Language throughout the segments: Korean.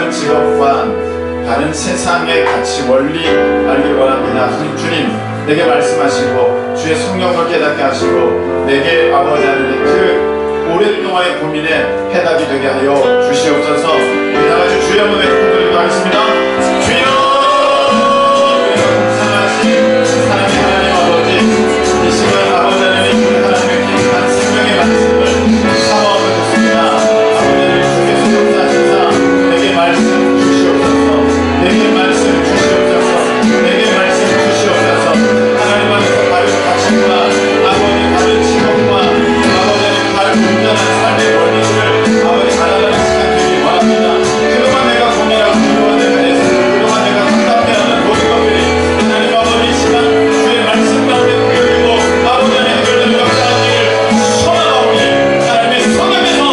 다른 직업관, 다른 세상의 가치 원리 알기를 원합니다. 주님, 내게 말씀하시고 주의 성령을 깨닫게 하시고 내게 아버지 하나님 그 오랫동안의 고민에 해답이 되게 하여 주시옵소서. 우리 다같이 주의 한번 외치고 하겠습니다. 주여! 사랑하신 사랑의 하나님 아버지, 이 시간 아버지 하나님 우리 하나님의 귀한 생명의 말씀을 사모하고 있습니다. 아버지 주께서 역사하시사 내게 말씀 주시옵소서. 내게 말씀 주시옵소서. 내게 말씀 주시옵소서. 하나님 안에서 다른 가치과 아버지 다른 직업과 아버지 다른 온전한 삶의 원리를 아버지 알아가는 시간 되기 원합니다. 그동안 내가 고민하고 그동안 내가 애쓰고 그동안 내가 답답해하는 모든 것들이 하나님 아버지 이 시간 주의 말씀 가운데 보여주고 아버지 안에 해결되는 역사하기를 소망하오니 하나님의 성령께서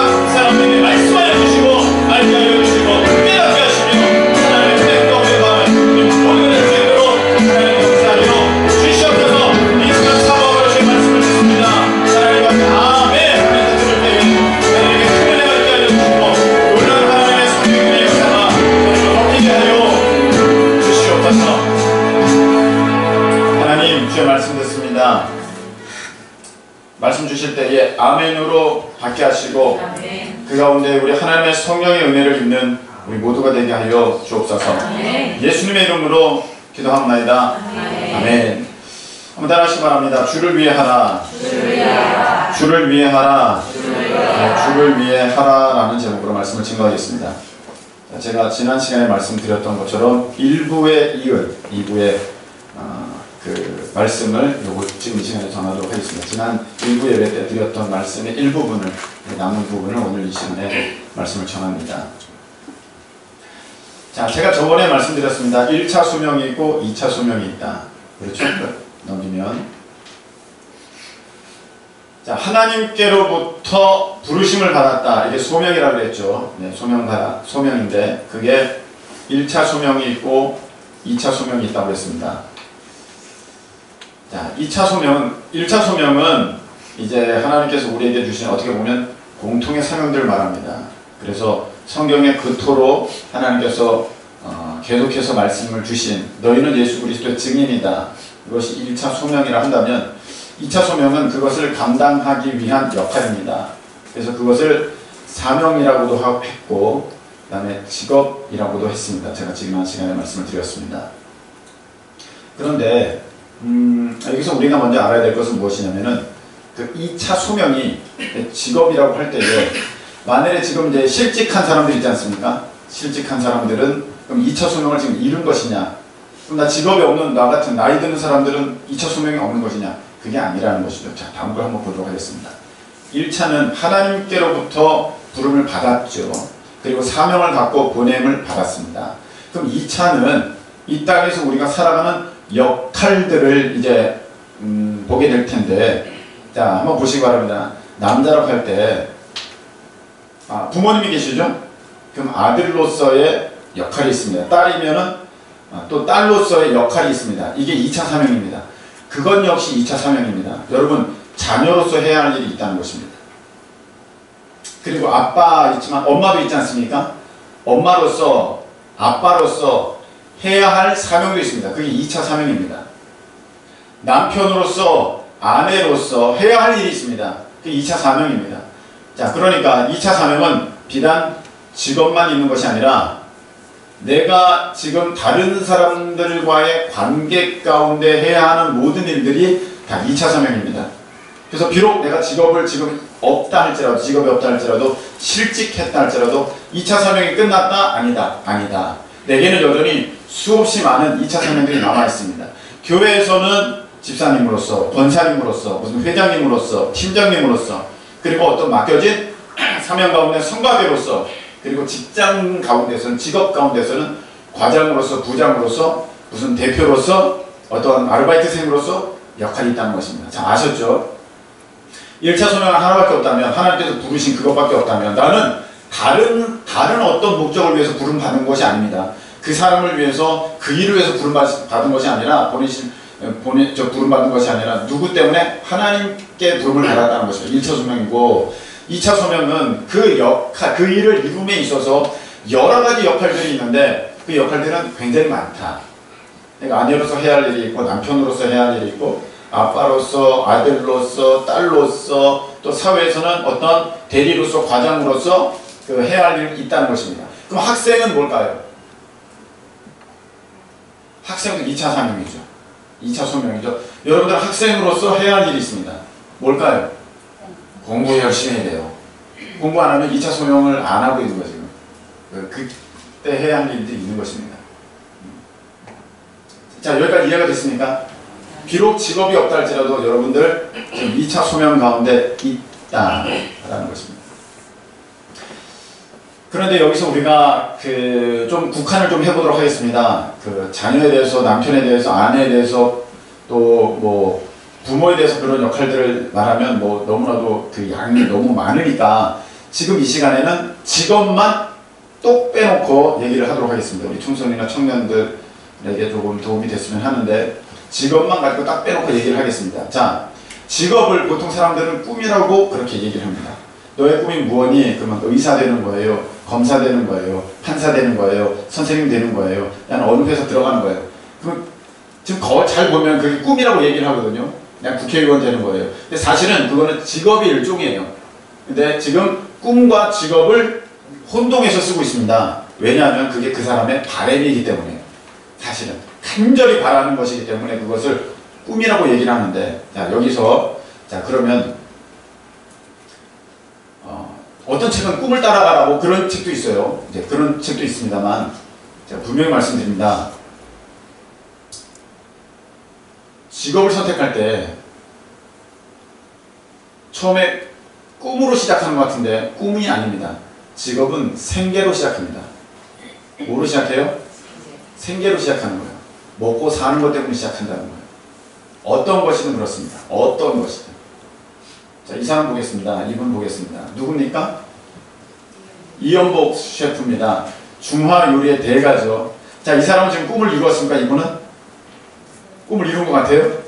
각 사람에게 말씀하여 주시고 알게 하여 주시고 깨닫게 하시며 하나님의 내 가운데 가는 모든 은혜로 하나님 역사하여 주시옵소서. 이 시간 사모하고 주의 말씀을 듣습니다. 하나님 앞에 아멘 하면서 들을 때에 하나님에게 큰 은혜가 있게 하여 주시고 놀라운 하나님의 성령의 역사가 저희를 넘기게 하여 주시옵소서. 하나님 주의 말씀 듣습니다. 말씀 주실 때에 아멘으로 받게 하시고 그 가운데 우리 하나님의 성령의 은혜를 입는 우리 모두가 되게 하여 주옵소서. 예수님의 이름으로 기도합나이다. 아멘. 한번 따라하시기 바랍니다. 주를 위해 하라. 주를 위해 하라. 주를 위해 하라 라는 제목으로 말씀을 증거하겠습니다. 제가 지난 시간에 말씀드렸던 것처럼 1부에 이은 2부의 그 말씀을 지금 이 시간에 전하도록 하겠습니다. 지난 1부 예배 때 드렸던 말씀의 일부분을 남은 부분을 오늘 이 시간에 말씀을 전합니다. 자, 제가 저번에 말씀드렸습니다. 1차 소명이 있고 2차 소명이 있다. 그렇죠? 넘기면 자, 하나님께로부터 부르심을 받았다. 이게 소명이라고 그랬죠. 네, 소명인데 그게 1차 소명이 있고 2차 소명이 있다고 했습니다. 자, 1차 소명은 이제 하나님께서 우리에게 주신 어떻게 보면 공통의 사명들을 말합니다. 그래서 성경의 그토록 하나님께서 계속해서 말씀을 주신 너희는 예수 그리스도의 증인이다. 이것이 1차 소명이라 한다면 2차 소명은 그것을 감당하기 위한 역할입니다. 그래서 그것을 사명이라고도 했고 그 다음에 직업이라고도 했습니다. 제가 지난 시간에 말씀을 드렸습니다. 그런데 여기서 우리가 먼저 알아야 될 것은 무엇이냐면은 그 2차 소명이 직업이라고 할 때에 만일에 지금 이제 실직한 사람들 있지 않습니까? 실직한 사람들은 그럼 2차 소명을 지금 잃은 것이냐? 그럼 나 직업이 없는 나 같은 나이 드는 사람들은 2차 소명이 없는 것이냐? 그게 아니라는 것이죠. 자, 다음 걸 한번 보도록 하겠습니다. 1차는 하나님께로부터 부름을 받았죠. 그리고 사명을 갖고 보냄을 받았습니다. 그럼 2차는 이 땅에서 우리가 살아가는 역할들을 이제 보게 될 텐데, 자, 한번 보시기 바랍니다. 남자라고 할 때 부모님이 계시죠? 그럼 아들로서의 역할이 있습니다. 딸이면은 또 딸로서의 역할이 있습니다. 이게 2차 사명입니다. 그건 역시 2차 사명입니다. 여러분, 자녀로서 해야 할 일이 있다는 것입니다. 그리고 아빠 있지만 엄마도 있지 않습니까? 엄마로서, 아빠로서 해야 할 사명도 있습니다. 그게 2차 사명입니다. 남편으로서, 아내로서 해야 할 일이 있습니다. 그게 2차 사명입니다. 자, 그러니까 2차 사명은 비단 직업만 있는 것이 아니라 내가 지금 다른 사람들과의 관계 가운데 해야 하는 모든 일들이 다 2차 사명입니다. 그래서 비록 내가 직업이 없다 할지라도 실직했다 할지라도 2차 사명이 끝났다? 아니다. 내게는 여전히 수없이 많은 2차 사명들이 남아있습니다. 교회에서는 집사님으로서, 권사님으로서, 무슨 회장님으로서, 팀장님으로서, 그리고 어떤 맡겨진 사명 가운데 성가대로서, 그리고 직장 가운데서는, 직업 가운데서는 과장으로서, 부장으로서, 무슨 대표로서, 어떤 아르바이트생으로서 역할이 있다는 것입니다. 자, 아셨죠? 1차 소명은 하나밖에 없다면, 하나님께서 부르신 그것밖에 없다면 나는 다른 어떤 목적을 위해서 부름받은 것이 아닙니다. 그 사람을 위해서, 그 일을 위해서 부름받은 것이 아니라 부름받은 것이 아니라 누구 때문에 하나님께 부름을 받았다는 것입니다. 1차 소명이고 2차 소명은 그 일을 이룸에 있어서 여러 가지 역할들이 있는데 그 역할들은 굉장히 많다. 그러니까 아내로서 해야 할 일이 있고 남편으로서 해야 할 일이 있고 아빠로서 아들로서 딸로서 또 사회에서는 어떤 대리로서 과장으로서 그 해야 할 일이 있다는 것입니다. 그럼 학생은 뭘까요? 학생도 2차 사명이죠. 2차 소명이죠. 여러분들 학생으로서 해야 할 일이 있습니다. 뭘까요? 공부 열심히 해야 돼요. 공부 안 하면 2차 소명을 안 하고 있는 거죠. 그때 해야 할 일들이 있는 것입니다. 자, 여기까지 이해가 됐습니까? 비록 직업이 없다 할지라도 여러분들 지금 2차 소명 가운데 있다라는 것입니다. 그런데 여기서 우리가 좀 국한을 좀 해보도록 하겠습니다. 자녀에 대해서, 남편에 대해서, 아내에 대해서, 또 부모에 대해서 그런 역할들을 말하면 너무나도 그 양이 너무 많으니까 지금 이 시간에는 직업만 똑 빼놓고 얘기를 하도록 하겠습니다. 우리 청소년이나 청년들에게 조금 도움이 됐으면 하는데 직업만 가지고 딱 빼놓고 얘기를 하겠습니다. 자, 직업을 보통 사람들은 꿈이라고 그렇게 얘기를 합니다. 너의 꿈이 무엇니? 그러면 의사 되는 거예요, 검사 되는 거예요, 판사 되는 거예요, 선생님 되는 거예요, 나는 어느 회사 들어가는 거예요. 그럼 지금 잘 보면 그게 꿈이라고 얘기를 하거든요. 그냥 국회의원 되는 거예요. 근데 사실은 그거는 직업의 일종이에요. 근데 지금 꿈과 직업을 혼동해서 쓰고 있습니다. 왜냐하면 그게 그 사람의 바람이기 때문에, 사실은 간절히 바라는 것이기 때문에 그것을 꿈이라고 얘기를 하는데, 자, 여기서 그러면 어떤 책은 꿈을 따라가라고 그런 책도 있어요. 이제 그런 책도 있습니다만 제가 분명히 말씀드립니다. 직업을 선택할 때 처음에 꿈으로 시작하는 것 같은데 꿈이 아닙니다. 직업은 생계로 시작합니다. 뭐로 시작해요? 생계로 시작하는 거예요. 먹고 사는 것 때문에 시작한다는 거예요. 어떤 것이든 그렇습니다. 어떤 것이든. 자, 이 사람 보겠습니다. 이분 보겠습니다. 누굽니까? 이연복 셰프입니다. 중화 요리의 대가죠. 자, 이 사람은 지금 꿈을 이루었습니까? 이분은? 꿈을 이룬 것 같아요?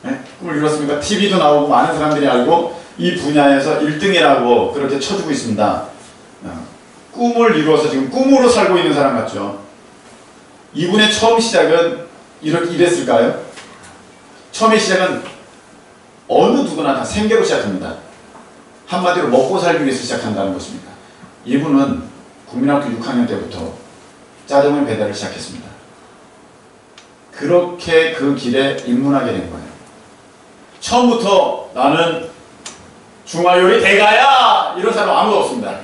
네? 꿈을 이뤘습니까? TV도 나오고 많은 사람들이 알고 이 분야에서 1등이라고 그렇게 쳐주고 있습니다. 꿈을 이루어서 지금 꿈으로 살고 있는 사람 같죠? 이분의 처음 시작은 이랬을까요? 처음의 시작은 어느 누구나 다 생계로 시작합니다. 한마디로 먹고 살기 위해서 시작한다는 것입니다. 이분은 국민학교 6학년 때부터 짜장면 배달을 시작했습니다. 그렇게 그 길에 입문하게 된 거예요. 처음부터 나는 중화요리 대가야! 이런 사람 아무도 없습니다.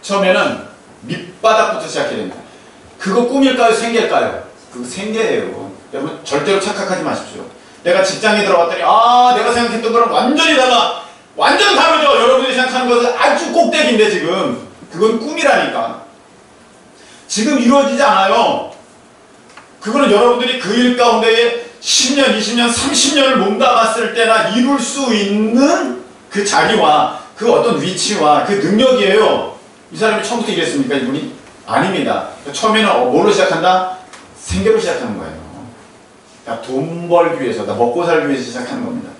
처음에는 밑바닥부터 시작해야 됩니다. 그거 꿈일까요? 생계일까요? 그거 생계예요. 여러분 절대로 착각하지 마십시오. 내가 직장에 들어갔더니 내가 생각했던 거랑 완전히 달라. 완전 다르죠. 여러분들이 생각하는 것은 아주 꼭대기인데 지금 그건 꿈이라니까. 지금 이루어지지 않아요. 그거는 여러분들이 그 일 가운데에 10년, 20년, 30년을 몸담았을 때나 이룰 수 있는 그 자리와 그 어떤 위치와 그 능력이에요. 이 사람이 처음부터 이랬습니까? 이분이? 아닙니다. 처음에는 뭐로 시작한다? 생계로 시작하는 거예요. 그러니까 돈 벌기 위해서, 먹고 살기 위해서 시작하는 겁니다.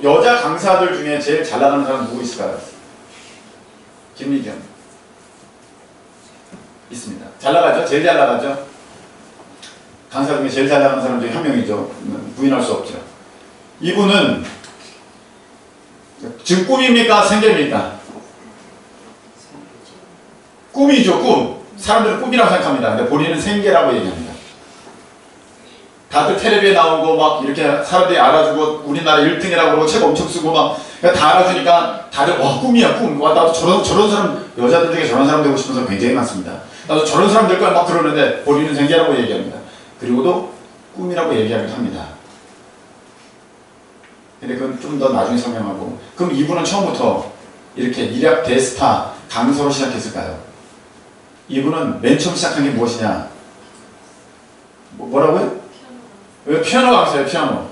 여자 강사들 중에 제일 잘 나가는 사람 누구 있을까요? 김미경. 있습니다. 잘 나가죠? 제일 잘 나가죠? 강사 중에 제일 잘 나가는 사람 중에 한 명이죠. 부인할 수 없죠. 이분은 지금 꿈입니까? 생계입니까? 꿈이죠, 꿈. 사람들은 꿈이라고 생각합니다. 근데 본인은 생계라고 얘기합니다. 다들 텔레비에 나오고 막 이렇게 사람들이 알아주고 우리나라 1등이라고 그러고 책 엄청 쓰고 막 다 알아주니까 다들 와 꿈이야 꿈. 와 나도 저런 사람, 여자들 중에 저런 사람 되고 싶은 사람 굉장히 많습니다. 나도 저런 사람 될 거야 막 그러는데 본인은 생계라고 얘기합니다. 그리고도 꿈이라고 얘기하기도 합니다. 근데 그건 좀 더 나중에 설명하고. 그럼 이분은 처음부터 이렇게 일약 대스타 강사로 시작했을까요? 이분은 맨 처음 시작한 게 무엇이냐? 뭐라고요? 피아노 강사예요. 피아노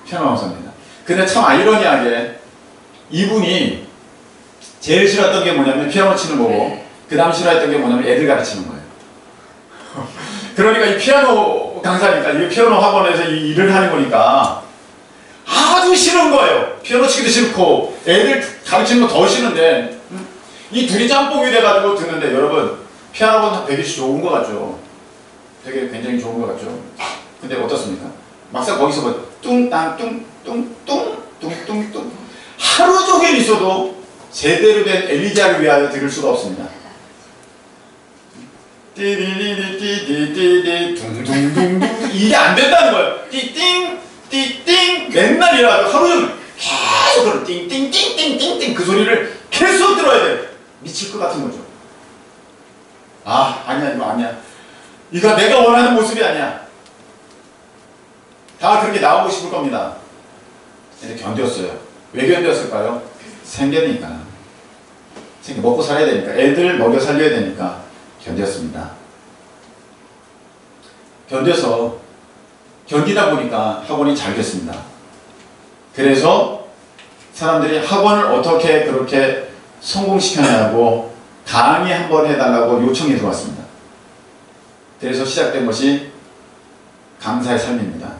강사입니다. 근데 참 아이러니하게 이분이 제일 싫었던 게 뭐냐면 피아노 치는 거고 그 다음 싫어했던 게 뭐냐면 애들 가르치는 거예요. 그러니까 이 피아노 강사니까 이 피아노 학원에서 이 일을 하는 거니까 아주 싫은 거예요. 피아노 치기도 싫고 애들 가르치는 거 더 싫은데 이 둘이 짬뽕이 돼가지고 듣는데 여러분 피아노는 되게 좋은 것 같죠? 되게 굉장히 좋은 것 같죠? 근데 어떻습니까? 막상 거기서 뭐 뚱땅 뚱뚱뚱 뚱뚱뚱 하루 종일 있어도 제대로 된 엘리자를 위하여 들을 수가 없습니다. 띠디디디디디디 둥둥둥둥 이게 안 된다는 거예요. 띠띵 띠띵 맨날 일어나고 하루 종일 계속 그런 띵띵띵띵띵띵 그 소리를 계속 들어야 돼. 미칠 것 같은 거죠. 아 아니야 이거 아니야. 이거 내가 원하는 모습이 아니야. 다 그렇게 나오고 싶을 겁니다. 근데 견뎠어요. 왜 견뎠을까요? 생계니까. 먹고 살아야 되니까. 애들 먹여 살려야 되니까 견뎠습니다. 견뎌서 견디다 보니까 학원이 잘 됐습니다. 그래서 사람들이 학원을 어떻게 그렇게 성공시켜내냐고 강의 한번 해달라고 요청이 들어왔습니다. 그래서 시작된 것이 강사의 삶입니다.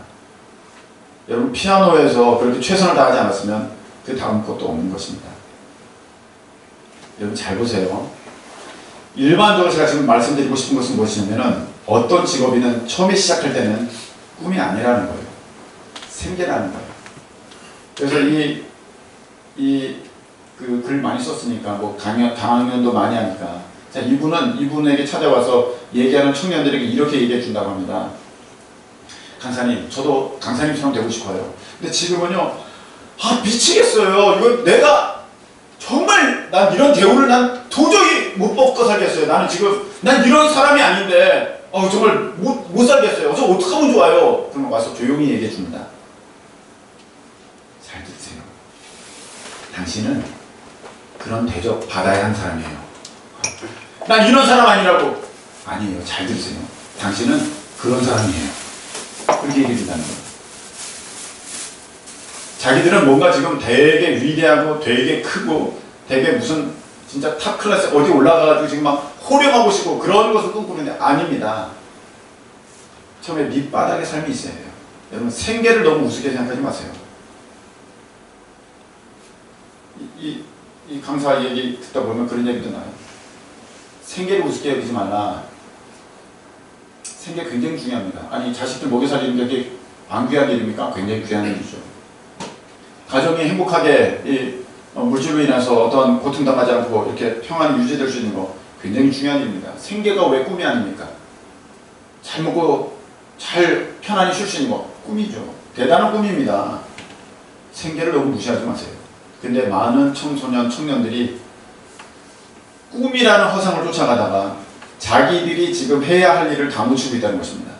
여러분 피아노에서 그렇게 최선을 다하지 않았으면 그 다음 것도 없는 것입니다. 여러분 잘 보세요. 일반적으로 제가 지금 말씀드리고 싶은 것은 무엇이냐면 어떤 직업이든 처음에 시작할 때는 꿈이 아니라는 거예요. 생계라는 거예요. 그래서 그 글 많이 썼으니까 뭐 강연도 많이 하니까 자 이분에게 찾아와서 얘기하는 청년들에게 이렇게 얘기해 준다고 합니다. 강사님, 저도 강사님처럼 되고 싶어요. 근데 지금은요, 아 미치겠어요. 이거 내가 정말 난 이런 대우를 난 도저히 못 먹고 살겠어요. 난 이런 사람이 아닌데 정말 못 살겠어요. 저 어떡하면 좋아요? 그러면 와서 조용히 얘기해 줍니다. 잘 들으세요. 당신은 그런 대접 받아야 하는 사람이에요. 난 이런 사람 아니라고. 아니에요. 잘 들으세요. 당신은 그런 사람이에요. 그렇게 얘기해 준다는 거예요. 자기들은 뭔가 지금 되게 위대하고 되게 크고 되게 무슨 진짜 탑 클래스 어디 올라가가지고 지금 막 호령하고 싶고 그런 것을 꿈꾸는데 아닙니다. 처음에 밑바닥의 삶이 있어야 돼요. 여러분 생계를 너무 우습게 생각하지 마세요. 이 강사 얘기 듣다 보면 그런 얘기도 나요. 생계를 우습게 여기지 말라. 생계 굉장히 중요합니다. 아니 자식들 먹여 살리는 게 안 귀한 일입니까? 굉장히 귀한 일이죠. 가정이 행복하게 물질로 인해서 어떤 고통당하지 않고 이렇게 평안이 유지될 수 있는 거 굉장히 중요한 일입니다. 생계가 왜 꿈이 아닙니까? 잘 먹고 잘 편안히 쉴 수 있는 거 꿈이죠. 대단한 꿈입니다. 생계를 너무 무시하지 마세요. 근데 많은 청소년, 청년들이 꿈이라는 허상을 쫓아가다가 자기들이 지금 해야 할 일을 다 놓치고 있다는 것입니다.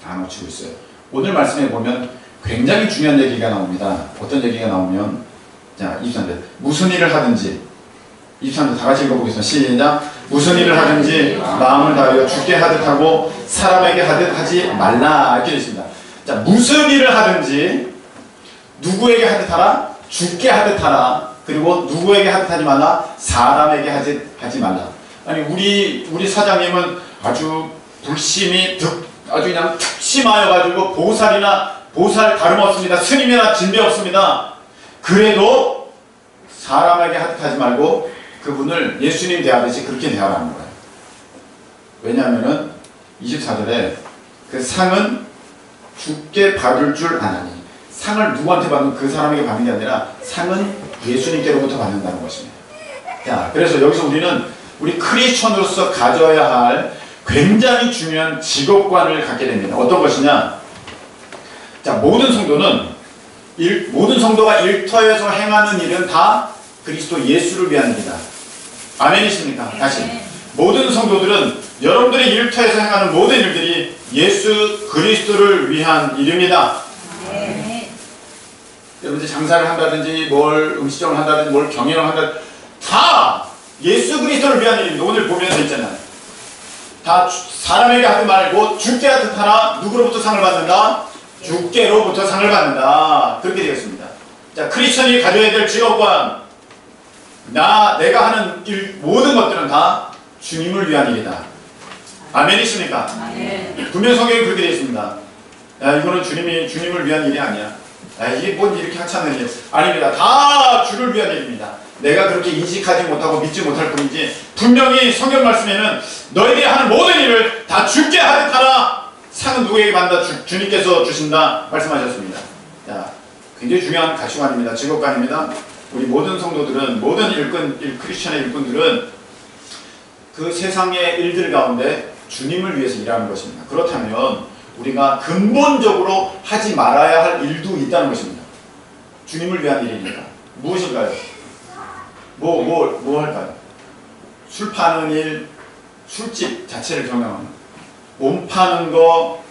다 놓치고 있어요. 오늘 말씀해 보면 굉장히 중요한 얘기가 나옵니다. 어떤 얘기가 나오면 자 23절 무슨 일을 하든지 23절 다 같이 읽어보겠습니다. 시작. 무슨 일을 하든지 마음을 다하여 주께 하듯 하고 사람에게 하듯 하지 말라 이렇게 되어 있습니다. 자 무슨 일을 하든지 누구에게 하듯 하라? 주께 하듯 하라. 그리고 누구에게 하듯 하지 말라? 사람에게 하지 말라. 아니 우리 사장님은 아주 불심이 아주 그냥 특심하여 가지고 보살 다름없습니다. 스님이나 진배 없습니다. 그래도 사람에게 하듯 하지 말고 그분을 예수님 대하듯이 그렇게 대하라는 거예요. 왜냐하면은 24절에 그 상은 주께 받을 줄 아나니 상을 누구한테 받는 그 사람에게 받는 게 아니라 상은 예수님께로부터 받는다는 것입니다. 자, 그래서 여기서 우리 크리스천으로서 가져야 할 굉장히 중요한 직업관을 갖게 됩니다. 어떤 것이냐? 자, 모든 성도가 일터에서 행하는 일은 다 그리스도 예수를 위한 일이다. 아멘이십니까? 다시. 모든 성도들은 여러분들의 일터에서 행하는 모든 일들이 예수 그리스도를 위한 일입니다. 여러분들 장사를 한다든지 뭘 음식점을 한다든지 뭘 경영을 한다든지 다 예수 그리스도를 위한 일입니다. 오늘 보면 있잖아요. 다 사람에게 하지 말고 주께 하듯 하라. 누구로부터 상을 받는다? 주께로부터 상을 받는다. 그렇게 되겠습니다. 자, 크리스천이 가져야 될 직업관. 내가 하는 일, 모든 것들은 다 주님을 위한 일이다. 아멘이십니까? 아멘. 분명 성경에 그렇게 되어 있습니다. 야, 이거는 주님을 위한 일이 아니야. 야, 이게 뭔 이렇게 하찮은 일. 아닙니다. 다 주를 위한 일입니다. 내가 그렇게 인식하지 못하고 믿지 못할 뿐이지 분명히 성경 말씀에는 너희들이 하는 모든 일을 다 주께 하듯 하라. 상은 누구에게 받는다? 주님께서 주신다 말씀하셨습니다. 자, 굉장히 중요한 가치관입니다. 직업관입니다. 우리 모든 성도들은, 모든 크리스천의 일꾼들은 그 세상의 일들 가운데 주님을 위해서 일하는 것입니다. 그렇다면 우리가 근본적으로 하지 말아야 할 일도 있다는 것입니다. 주님을 위한 일이니까. 무엇일까요? 뭐 할까요? 술 파는 일, 술집 자체를 경영하는, 몸 파는 거,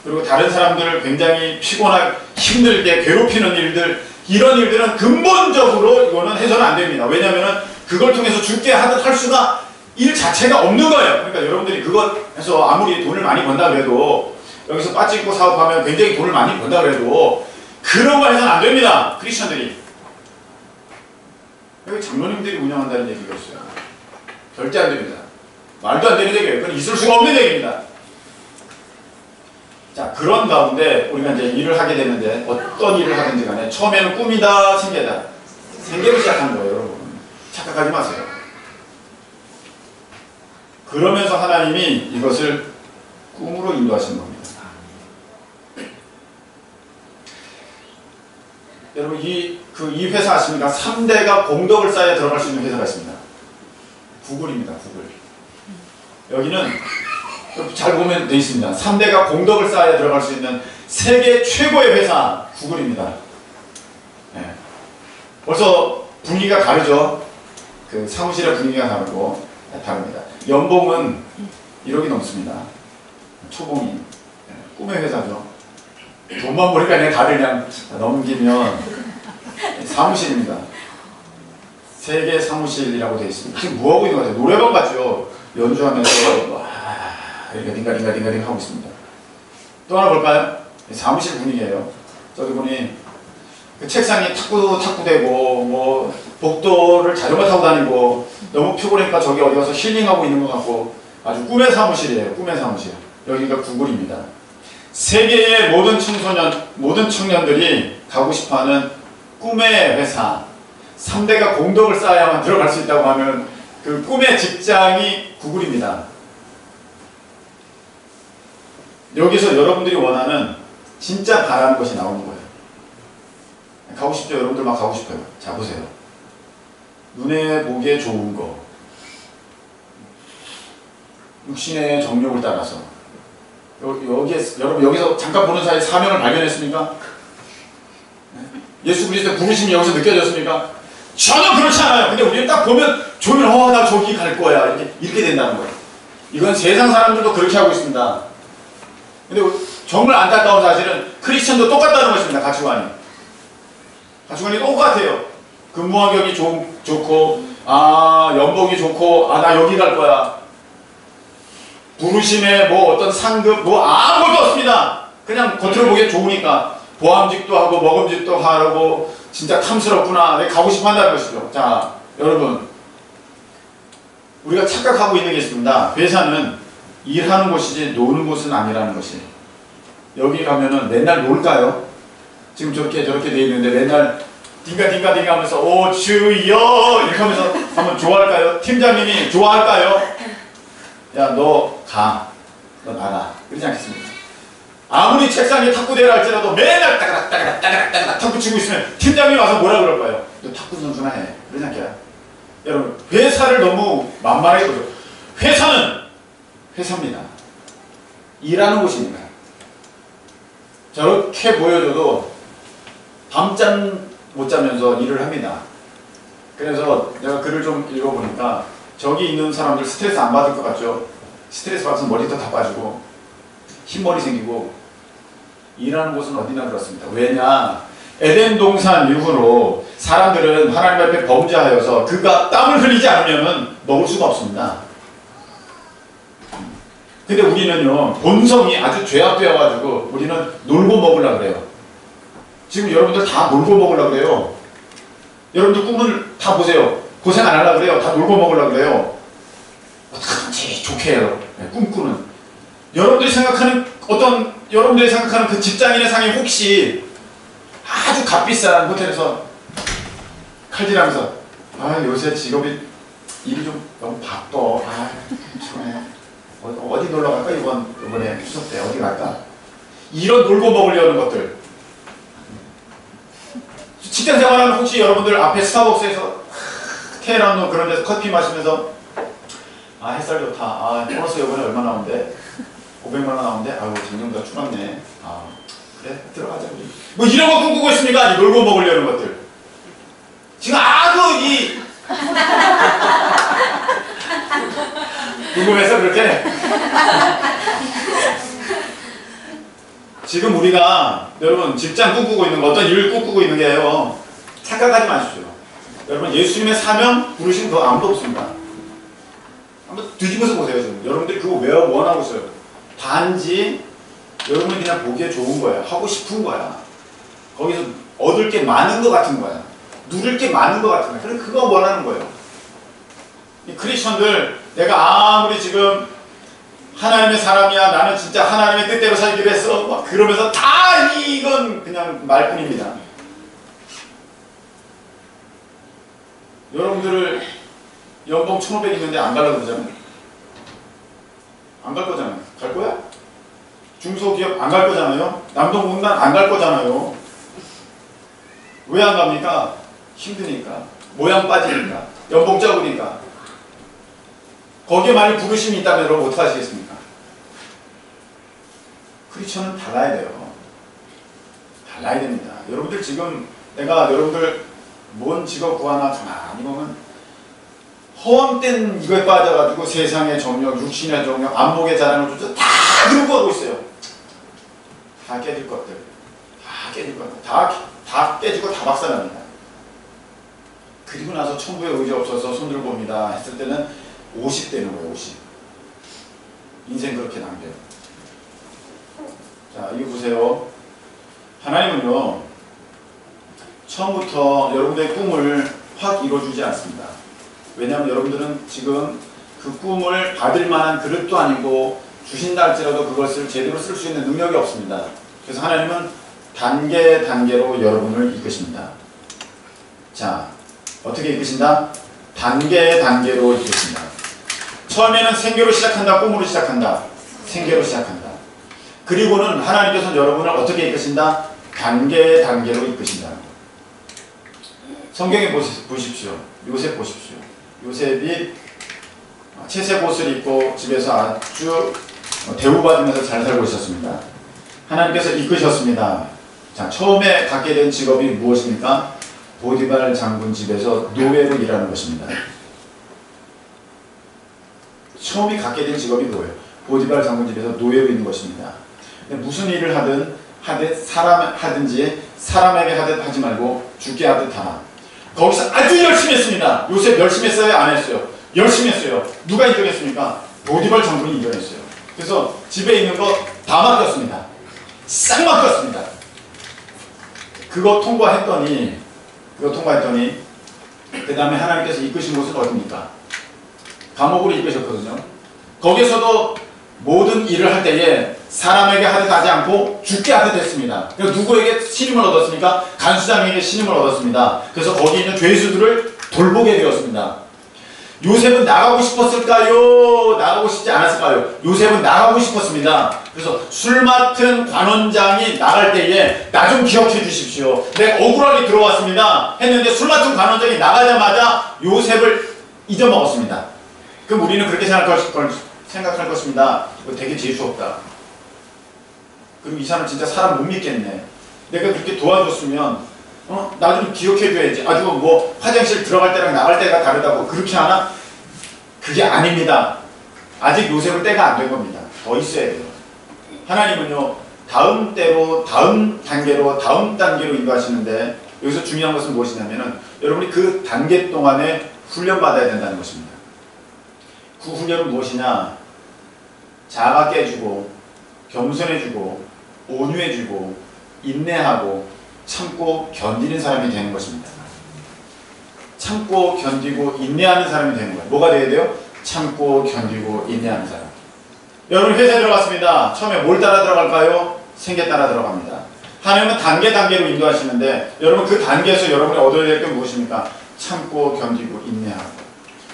그리고 다른 사람들을 굉장히 피곤하게 힘들게 괴롭히는 일들, 이런 일들은 근본적으로 이거는 해서는 안 됩니다. 왜냐하면 그걸 통해서 주께 하듯 할 수가 일 자체가 없는 거예요. 그러니까 여러분들이 그것에서 아무리 돈을 많이 번다 그래도, 여기서 빠지고 사업하면 굉장히 돈을 많이 번다 그래도 그런 거 해서는 안 됩니다. 크리스천들이. 여기 장로님들이 운영한다는 얘기가 있어요. 절대 안 됩니다. 말도 안 되는 얘기예요. 그건 있을 수가 없는 얘기입니다. 자, 그런 가운데 우리가 이제 일을 하게 되는데 어떤 일을 하든지 간에 처음에는 꿈이다, 생계다. 생계로 시작하는 거예요, 여러분. 착각하지 마세요. 그러면서 하나님이 이것을 꿈으로 인도하시는 겁니다. 여러분, 이 회사 아십니까? 3대가 공덕을 쌓여 들어갈 수 있는 회사가 있습니다. 구글입니다, 구글. 여기는 잘 보면 되어 있습니다. 3대가 공덕을 쌓여 들어갈 수 있는 세계 최고의 회사 구글입니다. 네. 벌써 분위기가 다르죠. 그 사무실의 분위기가 다릅니다. 연봉은 1억이 넘습니다. 초봉이. 네. 꿈의 회사죠. 돈만 보니까 그냥 다들 그냥 넘기면 사무실입니다. 세계 사무실이라고 되어 있습니다. 지금 뭐하고 있는 것 같아요? 노래방 같죠? 연주하면서 와, 이렇게 딩가딩가딩가딩 하고 있습니다. 또 하나 볼까요? 사무실 분위기예요. 저기 보니 그 책상이 탁구되고 뭐 복도를 자전거 타고 다니고 너무 피곤하니까 저기 어디 가서 힐링하고 있는 것 같고 아주 꿈의 사무실이에요. 꿈의 사무실. 여기가 구글입니다. 세계의 모든 청년들이 가고 싶어하는 꿈의 회사, 3대가 공덕을 쌓아야만 들어갈 수 있다고 하면 그 꿈의 직장이 구글입니다. 여기서 여러분들이 원하는 진짜 바라는 것이 나오는 거예요. 가고 싶죠? 여러분들 막 가고 싶어요. 자, 보세요. 눈에 보기에 좋은 거, 육신의 정욕을 따라서 여러분 여기서 잠깐 보는 사이에 사명을 발견했습니까? 예수 그리스도의 부르심이 여기서 느껴졌습니까? 전혀 그렇지 않아요. 근데 우리는 딱 보면 좋으면 나 저기 갈 거야 이렇게 된다는 거예요. 이건 세상 사람들도 그렇게 하고 있습니다. 근데 정말 안타까운 사실은 크리스천도 똑같다는 것입니다. 가치관이 똑같아요. 근무 환경이 좋고 연봉이 좋고 나 여기 갈 거야. 부르심에 뭐 어떤 상급 뭐 아무것도 없습니다. 그냥 겉으로 보기에 좋으니까 보암직도 하고 먹음직도 하라고 진짜 탐스럽구나. 내가 가고 싶어 한다는 것이죠. 자, 여러분 우리가 착각하고 있는 게 있습니다. 회사는 일하는 곳이지 노는 곳은 아니라는 것이. 여기 가면은 맨날 놀까요? 지금 저렇게 돼 있는데 맨날 딩가딩가 하면서 오 주여 이렇게 하면서 한번 좋아할까요? 팀장님이 좋아할까요? 야, 너 나가. 그러지 않겠습니까? 아무리 책상에 탁구대회를 할지라도 맨날 따가닥 탁구 치고 있으면 팀장님이 와서 뭐라 그럴까요? 너 탁구 선수나 해. 그러지 않겠어요? 여러분, 회사를 너무 만만하게 보죠. 회사는 회사입니다. 일하는 곳입니다. 저렇게 보여줘도 밤잠 못 자면서 일을 합니다. 그래서 내가 글을 좀 읽어보니까 저기 있는 사람들 스트레스 안 받을 것 같죠? 스트레스 받으면 머리도 다 빠지고 흰머리 생기고 일하는 곳은 어디나 그렇습니다. 왜냐? 에덴 동산 이후로 사람들은 하나님 앞에 범죄하여서 그가 땀을 흘리지 않으면 먹을 수가 없습니다. 근데 우리는요, 본성이 아주 죄악되어가지고 우리는 놀고 먹으려고 그래요. 지금 여러분들 다 놀고 먹으려고 그래요. 여러분들 꿈을 다 보세요. 고생 안 하려고 그래요. 다 놀고 먹으려고 그래요. 어떡하지 좋게 해요. 꿈꾸는. 여러분들이 생각하는 그 직장인의 상이 혹시 아주 값비싼 호텔에서 칼질하면서 아, 요새 직업이 일이 좀 너무 바빠. 아, 참. 어디 놀러 갈까? 이번에 추석 때 어디 갈까? 이런 놀고 먹으려는 것들. 직장 생활하면 혹시 여러분들 앞에 스타벅스에서 테헤란로 그런 데서 커피 마시면서 아, 햇살 좋다. 아, 보너스 이번에 얼마 나온대? 500만 원 나온대? 아유, 작년보다 추웠네. 아, 그래? 들어가자 우리. 뭐 이런 거 꿈꾸고 있습니까? 이 놀고 먹으려는 것들. 지금 아주 궁금해서 그렇게 지금 우리가 여러분 직장 꿈꾸고 있는 거, 어떤 일을 꿈꾸고 있는 게요, 착각하지 마십시오. 여러분 예수님의 사명 부르신 거 아무도 없습니다. 한번 뒤집어서 보세요. 지금 여러분들이 그거 왜 원하고 있어요? 단지 여러분이 그냥 보기에 좋은 거야, 하고 싶은 거야, 거기서 얻을 게 많은 것 같은 거야, 누릴 게 많은 것 같은 거야. 그래, 그거 원하는 거예요. 이 크리스천들, 내가 아무리 지금 하나님의 사람이야, 나는 진짜 하나님의 뜻대로 살기로 했어, 막 그러면서 다 이건 그냥 말뿐입니다. 여러분들을 연봉 1,500 있는데 안 가려고 그러잖아요. 안 갈 거잖아요. 갈 거야? 중소기업 안 갈 거잖아요. 남동공단 안 갈 거잖아요. 왜 안 갑니까? 힘드니까, 모양 빠지니까, 연봉 적으니까. 거기에 만약 부르심이 있다면 여러분 어떻게 하시겠습니까? 크리스천은 달라야 돼요. 달라야 됩니다. 여러분들 지금 내가 여러분들 뭔 직업 구하나 가만히 보면 허황된 이거에 빠져가지고 세상의 정력, 육신의 정력, 안목의 자랑을 쫓아 다 그러고 하고 있어요. 다 깨질 것들, 다 깨질 것들, 다 깨지고 다 박살납니다. 그리고 나서 천부에 의지 없어서 손들어 봅니다 했을 때는 50 되는 거예요. 50. 인생 그렇게 남겨요. 자, 이거 보세요. 하나님은요, 처음부터 여러분들의 꿈을 확 이루어주지 않습니다. 왜냐하면 여러분들은 지금 그 꿈을 받을 만한 그릇도 아니고, 주신다 할지라도 그것을 제대로 쓸 수 있는 능력이 없습니다. 그래서 하나님은 단계 단계로 여러분을 이끄십니다. 자, 어떻게 이끄신다? 단계 단계로 이끄신다. 처음에는 생계로 시작한다, 꿈으로 시작한다. 생계로 시작한다. 그리고는 하나님께서는 여러분을 어떻게 이끄신다? 단계 단계로 이끄신다. 성경에 보십시오. 요셉 보십시오. 요셉이 채색 옷을 입고 집에서 아주 대우받으면서 잘 살고 있었습니다. 하나님께서 이끄셨습니다. 자, 처음에 갖게 된 직업이 무엇입니까? 보디발 장군 집에서 노예로 일하는 것입니다. 처음에 갖게 된 직업이 뭐예요? 보디발 장군 집에서 노예로 있는 것입니다. 무슨 일을 하든지 사람에게 하듯 하지 말고 주께 하듯 하라. 거기서 아주 열심히 했습니다. 요셉 열심히 했어요? 안 했어요? 열심히 했어요. 누가 인정했습니까? 보디발 장군이 인정했어요. 그래서 집에 있는 거 다 맡겼습니다. 싹 맡겼습니다. 그거 통과했더니 그 다음에 하나님께서 이끄신 곳은 어디입니까? 감옥으로 이끄셨거든요. 거기서도 모든 일을 할 때에 사람에게 하듯 하지 않고 주께 하듯 했습니다. 그래서 누구에게 신임을 얻었습니까? 간수장에게 신임을 얻었습니다. 그래서 거기 있는 죄수들을 돌보게 되었습니다. 요셉은 나가고 싶었을까요? 나가고 싶지 않았을까요? 요셉은 나가고 싶었습니다. 그래서 술 맡은 관원장이 나갈 때에 나 좀 기억해 주십시오. 내가 억울하게 들어왔습니다 했는데 술 맡은 관원장이 나가자마자 요셉을 잊어먹었습니다. 그럼 우리는 그렇게 생각할 것입니다. 이거 되게 재수없다. 그리고 이 사람 진짜 사람 못 믿겠네. 내가 그렇게 도와줬으면 나 좀 기억해줘야지. 아주 뭐 화장실 들어갈 때랑 나갈 때가 다르다고 그렇게 하나? 그게 아닙니다. 아직 요셉은 때가 안 된 겁니다. 더 있어야 돼요. 하나님은요, 다음 단계로 인도하시는데, 여기서 중요한 것은 무엇이냐면은 여러분이 그 단계 동안에 훈련받아야 된다는 것입니다. 그 훈련은 무엇이냐? 자가 깨주고 겸손해주고 온유해주고 인내하고 참고 견디는 사람이 되는 것입니다. 참고 견디고 인내하는 사람이 되는 거예요. 뭐가 되어야 돼요? 참고 견디고 인내하는 사람. 여러분 회사에 들어갔습니다. 처음에 뭘 따라 들어갈까요? 생계 따라 들어갑니다. 하나님은 단계로 인도하시는데 여러분 그 단계에서 여러분이 얻어야 될 게 무엇입니까? 참고 견디고 인내하고.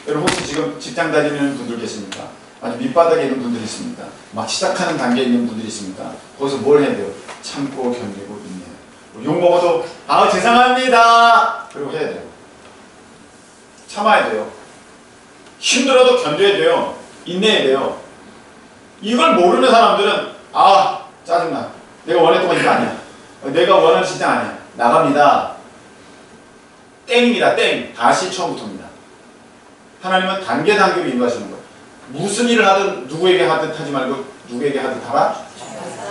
여러분 혹시 지금 직장 다니는 분들 계십니까? 아주 밑바닥에 있는 분들이 있습니까? 막 시작하는 단계에 있는 분들이 있습니까? 거기서 뭘 해야 돼요? 참고 견디고 인내해요. 욕 먹어도 죄송합니다 그리고 해야 돼요. 참아야 돼요. 힘들어도 견뎌야 돼요. 인내해야 돼요. 이걸 모르는 사람들은 짜증나. 내가 원했던 건 이거 아니야. 내가 원하는 시장 아니야. 나갑니다. 땡입니다. 땡. 다시 처음부터입니다. 하나님은 단계로 인도하시는 거예요. 무슨 일을 하든 누구에게 하듯 하지 말고 누구에게 하듯 하라?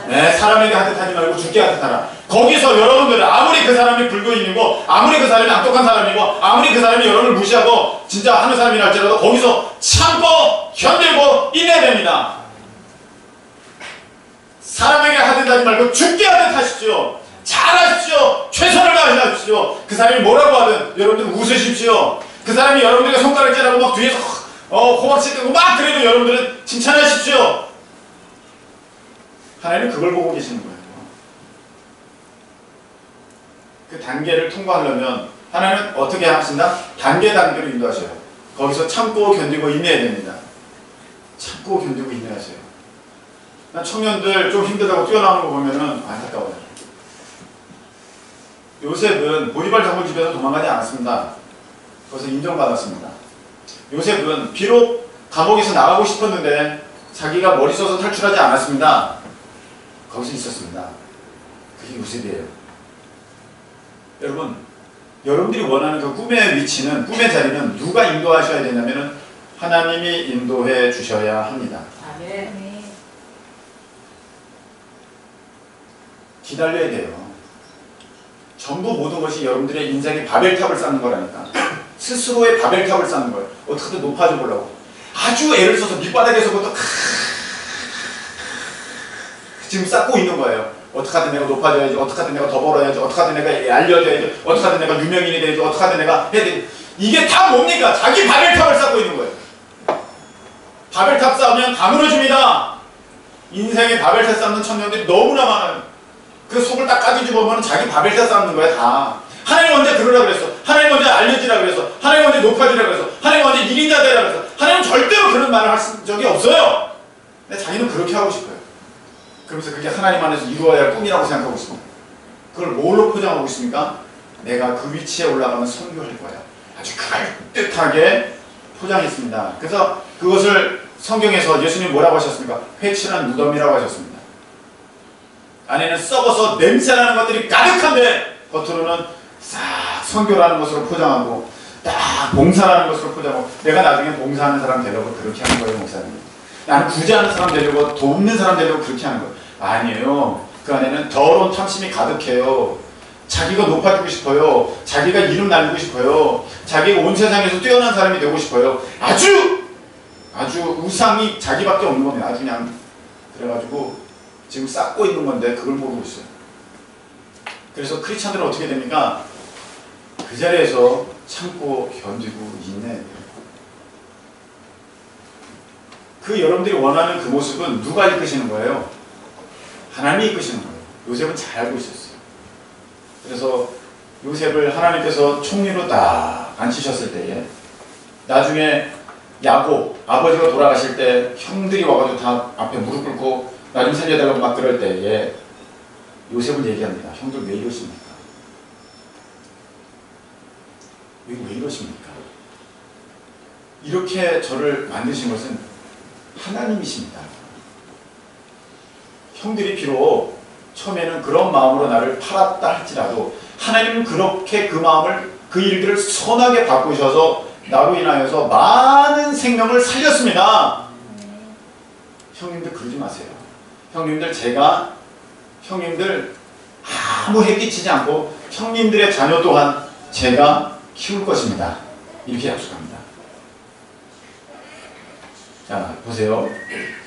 네, 사람에게 하듯 하지 말고 주께 하듯 하라. 거기서 여러분들은 아무리 그 사람이 불교인이고 아무리 그 사람이 악독한 사람이고 아무리 그 사람이 여러분을 무시하고 진짜 하는 사람이라 할지라도 거기서 참고 견디고 인내해야 됩니다. 사람에게 하듯 하지 말고 주께 하듯 하십시오. 잘하십시오. 최선을 다하십시오. 그 사람이 뭐라고 하든 여러분들 웃으십시오. 그 사람이 여러분들에게 손가락질하고 막 뒤에서 호박씨 끄고 막 그래도 여러분들은 칭찬하십시오. 하나님은 그걸 보고 계시는 거예요. 그 단계를 통과하려면 하나님은 어떻게 하신다? 단계로 인도하셔요. 거기서 참고 견디고 인내해야 됩니다. 참고 견디고 인내하세요. 청년들 좀 힘들다고 뛰어나오는 거 보면은 안타까워요. 요셉은 보디발 장군집에서 도망가지 않았습니다. 거기서 인정받았습니다. 요셉은 비록 감옥에서 나가고 싶었는데 자기가 머리 써서 탈출하지 않았습니다. 거기서 있었습니다. 그게 요셉이에요. 여러분, 여러분들이 원하는 그 꿈의 위치는, 꿈의 자리는 누가 인도하셔야 되냐면은 하나님이 인도해 주셔야 합니다. 아멘. 기다려야 돼요. 전부 모든 것이 여러분들의 인생의 바벨탑을 쌓는 거라니까. 스스로의 바벨탑을 쌓는 거예요. 어떻게든 높아져 보려고. 아주 애를 써서 밑바닥에서부터 지금 쌓고 있는 거예요. 어떻게 하든 내가 높아져야지, 어떻게 하든 내가 더 벌어야지, 어떻게 하든 내가 알려져야지, 어떻게 하든 내가 유명인이 돼야지, 어떻게 하든 내가 해야 되지. 이게 다 뭡니까? 자기 바벨탑을 쌓고 있는 거예요. 바벨탑 쌓으면 다 무너집니다. 인생의 바벨탑 쌓는 청년들이 너무나 많아요. 그 속을 딱 까뒤집어 보면 자기 바벨탑 쌓는 거야 다. 하나님 언제 그러라 그랬어? 하나님 언제 알려지라 그랬어? 하나님 언제 높아지라 그랬어? 하나님 언제 1인자 되라 그랬어? 하나님 절대로 그런 말을 할 적이 없어요. 근데 자기는 그렇게 하고 싶어요. 그러면서 그게 하나님 안에서 이루어야 할 꿈이라고 생각하고 있어. 그걸 뭘로 포장하고 있습니까? 내가 그 위치에 올라가면 선교할 거야. 아주 그럴듯하게 포장했습니다. 그래서 그것을 성경에서 예수님 뭐라고 하셨습니까? 회칠한 무덤이라고 하셨습니다. 안에는 썩어서 냄새나는 것들이 가득한데 겉으로는 싹 선교라는 것으로 포장하고 딱 봉사라는 것으로 포장하고 내가 나중에 봉사하는 사람 되려고 그렇게 하는 거예요. 목사님. 나는 구제하는 사람 되려고 돕는 사람 되려고 그렇게 하는 거예요. 아니에요. 그 안에는 더러운 탐심이 가득해요. 자기가 높아지고 싶어요. 자기가 이름 날리고 싶어요. 자기가 온 세상에서 뛰어난 사람이 되고 싶어요. 아주 우상이 자기밖에 없는 겁니다. 아주 그냥 그래가지고 지금 쌓고 있는 건데 그걸 모르고 있어요. 그래서 크리스찬들은 어떻게 됩니까? 그 자리에서 참고 견디고 인내해야 돼요. 그 여러분들이 원하는 그 모습은 누가 이끄시는 거예요? 하나님이 이끄시는 거예요. 요셉은 잘 알고 있었어요. 그래서 요셉을 하나님께서 총리로 딱 앉히셨을 때에 나중에 야곱 아버지가 돌아가실 때 형들이 와가지고 다 앞에 무릎 꿇고 나 좀 살려달라고 막 그럴 때에 요셉은 얘기합니다. 형들 왜 이러십니까? 왜 이러십니까? 이렇게 저를 만드신 것은 하나님이십니다. 형들이 비록 처음에는 그런 마음으로 나를 팔았다 할지라도 하나님은 그렇게 그 마음을 그 일들을 선하게 바꾸셔서 나로 인하여서 많은 생명을 살렸습니다. 형님들 그러지 마세요. 형님들 제가 형님들 아무 해끼치지 않고 형님들의 자녀 또한 제가 키울 것입니다. 이렇게 약속합니다. 자 보세요.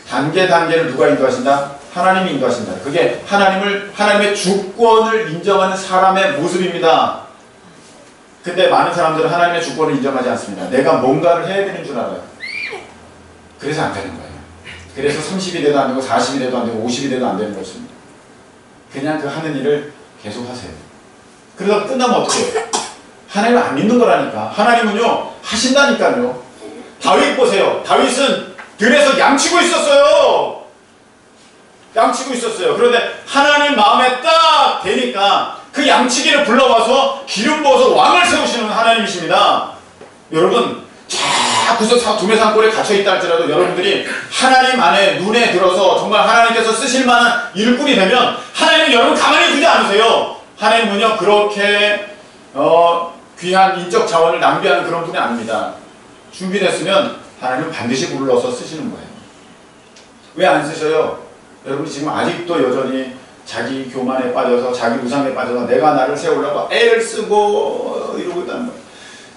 단계를 누가 인도하신다? 하나님이 인도하신다. 그게 하나님의 주권을 인정하는 사람의 모습입니다. 근데 많은 사람들은 하나님의 주권을 인정하지 않습니다. 내가 뭔가를 해야 되는 줄 알아요. 그래서 안 되는 거예요. 그래서 30이 돼도 안 되고 40이 돼도 안 되고 50이 돼도 안 되는 것입니다. 그냥 그 하는 일을 계속 하세요. 그러다 끝나면 어떻게 해요? 하나님을 안 믿는 거라니까. 하나님은요 하신다니까요. 다윗 보세요. 다윗은 들에서 양치고 있었어요. 양치고 있었어요. 그런데 하나님 마음에 딱 되니까 그 양치기를 불러와서 기름 부어서 왕을 세우시는 하나님이십니다. 여러분 자꾸서 두메산골에 갇혀있다 할지라도 여러분들이 하나님 안에 눈에 들어서 정말 하나님께서 쓰실 만한 일꾼이 되면 하나님은 여러분 가만히 두지 않으세요. 하나님은요 그렇게 귀한 인적 자원을 낭비하는 그런 분이 아닙니다. 준비됐으면 하나님은 반드시 불러서 쓰시는 거예요. 왜 안 쓰셔요? 여러분이 지금 아직도 여전히 자기 교만에 빠져서 자기 우상에 빠져서 내가 나를 세우려고 애를 쓰고 이러고 있다는 거예요.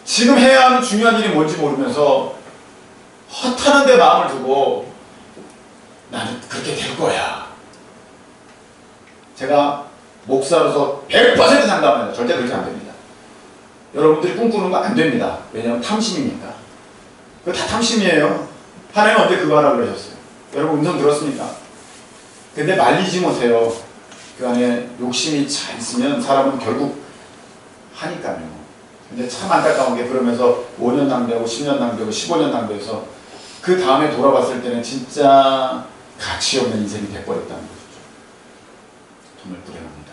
지금 해야 하는 중요한 일이 뭔지 모르면서 허탄한 데 마음을 두고 나는 그렇게 될 거야. 제가 목사로서 100% 장담합니다. 절대 그렇게 안 됩니다. 여러분들이 꿈꾸는 거 안 됩니다. 왜냐하면 탐심이니까. 그거 다 탐심이에요. 하나님 언제 그거 하라고 그러셨어요? 여러분 음성 들었습니까? 근데 말리지 못해요. 그 안에 욕심이 차 있으면 사람은 결국 하니까요. 근데 참 안타까운 게 그러면서 5년 낭비하고 10년 낭비하고 15년 낭비해서 그 다음에 돌아봤을 때는 진짜 가치 없는 인생이 돼버렸다는 거죠. 정말 불행합니다.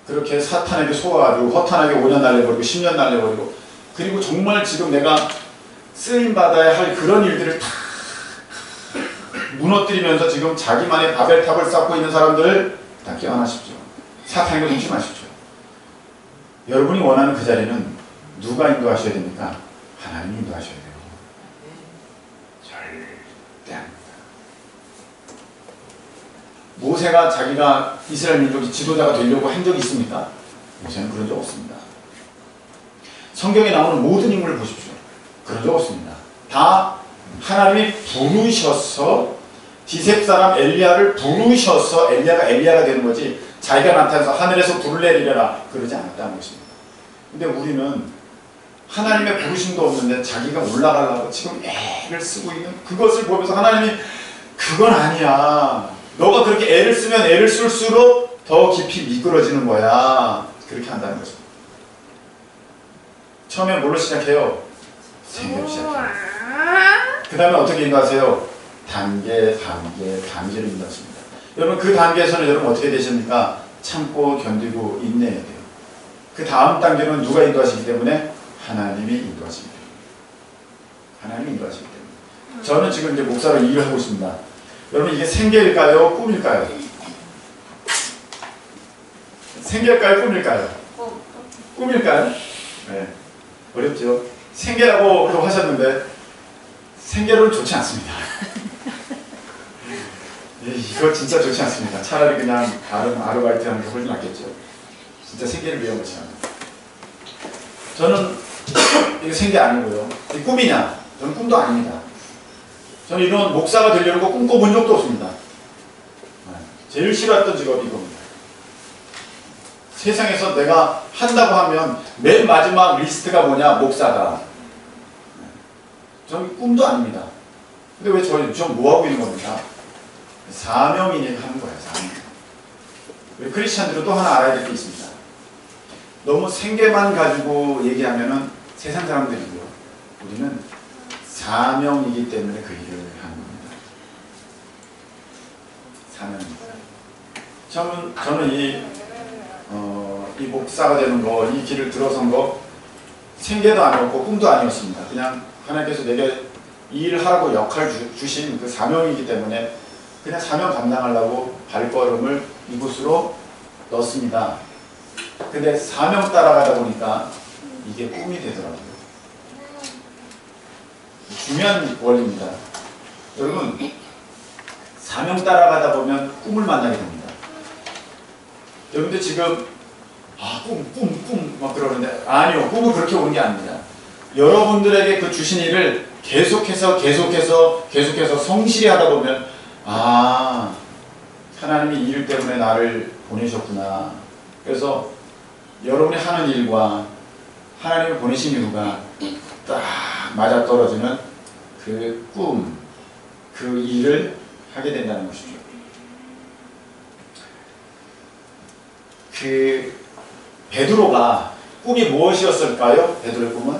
그렇게 사탄에게 속아가지고 허탄하게 5년 날려버리고 10년 날려버리고 그리고 정말 지금 내가 쓰임받아야 할 그런 일들을 다 무너뜨리면서 지금 자기만의 바벨탑을 쌓고 있는 사람들을 다 깨어나십시오. 사탄에게 조심하십시오. 여러분이 원하는 그 자리는 누가 인도하셔야 됩니까? 하나님이 인도하셔야 돼요. 절대 아닙니다. 모세가 자기가 이스라엘 민족의 지도자가 되려고 한 적이 있습니까? 모세는 그런 적 없습니다. 성경에 나오는 모든 인물을 보십시오. 그런 적 없습니다. 다 하나님이 부르셔서 디셉 사람 엘리야를 부르셔서 엘리야가 되는 거지 자기가 나타나서 하늘에서 불을 내리려라 그러지 않았다는 것입니다. 근데 우리는 하나님의 부르심도 없는데 자기가 올라가려고 지금 애를 쓰고 있는 그것을 보면서 하나님이 그건 아니야. 너가 그렇게 애를 쓰면 애를 쓸수록 더 깊이 미끄러지는 거야. 그렇게 한다는 것입니다. 처음에 뭘로 시작해요? 생계로 시작해요. 그 다음에 어떻게 인도하세요? 단계를 인도하십니다. 여러분 그 단계에서는 여러분 어떻게 되십니까? 참고 견디고 인내해야 돼요. 그 다음 단계는 누가 인도하시기 때문에? 하나님이 인도하시기 때문에. 하나님이 인도하시기 때문에. 저는 지금 이제 목사로 일을 하고 있습니다. 여러분 이게 생계일까요? 꿈일까요? 생계일까요? 꿈일까요? 꿈일까요? 네. 어렵죠? 생계라고 그러고 하셨는데 생계로는 좋지 않습니다. 이거 진짜 좋지 않습니다. 차라리 그냥 다른 아르바이트 하는 게 훨씬 낫겠죠. 진짜 생계를 위한 것이 아닙니다. 저는 이게 생계 아니고요. 이게 꿈이냐? 저는 꿈도 아닙니다. 저는 이런 목사가 되려고 꿈꿔본 적도 없습니다. 제일 싫어했던 직업이 이겁니다. 세상에서 내가 한다고 하면 맨 마지막 리스트가 뭐냐? 목사다. 저는 꿈도 아닙니다. 근데 왜 저 뭐하고 있는 겁니까? 사명이니 하는 거예요. 사명. 우리 크리스찬들은 또 하나 알아야 될 게 있습니다. 너무 생계만 가지고 얘기하면은 세상 사람들이고요. 우리는 사명이기 때문에 그 일을 하는 겁니다. 사명입니다. 저는 이 목사가 되는 거, 이 길을 들어선 거 생계도 아니었고 꿈도 아니었습니다. 그냥 하나님께서 내게 이 일을 하라고 역할 주신 그 사명이기 때문에 그냥 사명 감당하려고 발걸음을 이곳으로 넣습니다. 근데 사명 따라가다 보니까 이게 꿈이 되더라고요. 중요한 원리입니다. 여러분 사명 따라가다 보면 꿈을 만나게 됩니다. 여러분들 지금 꿈 막 그러는데 아니요. 꿈은 그렇게 오는 게 아닙니다. 여러분들에게 그 주신 일을 계속해서 성실히 하다 보면 하나님이 이 일 때문에 나를 보내셨구나. 그래서 여러분이 하는 일과 하나님이 보내신 이유가 딱 맞아떨어지는 그 꿈, 그 일을 하게 된다는 것이죠. 그 베드로가 꿈이 무엇이었을까요? 베드로의 꿈은?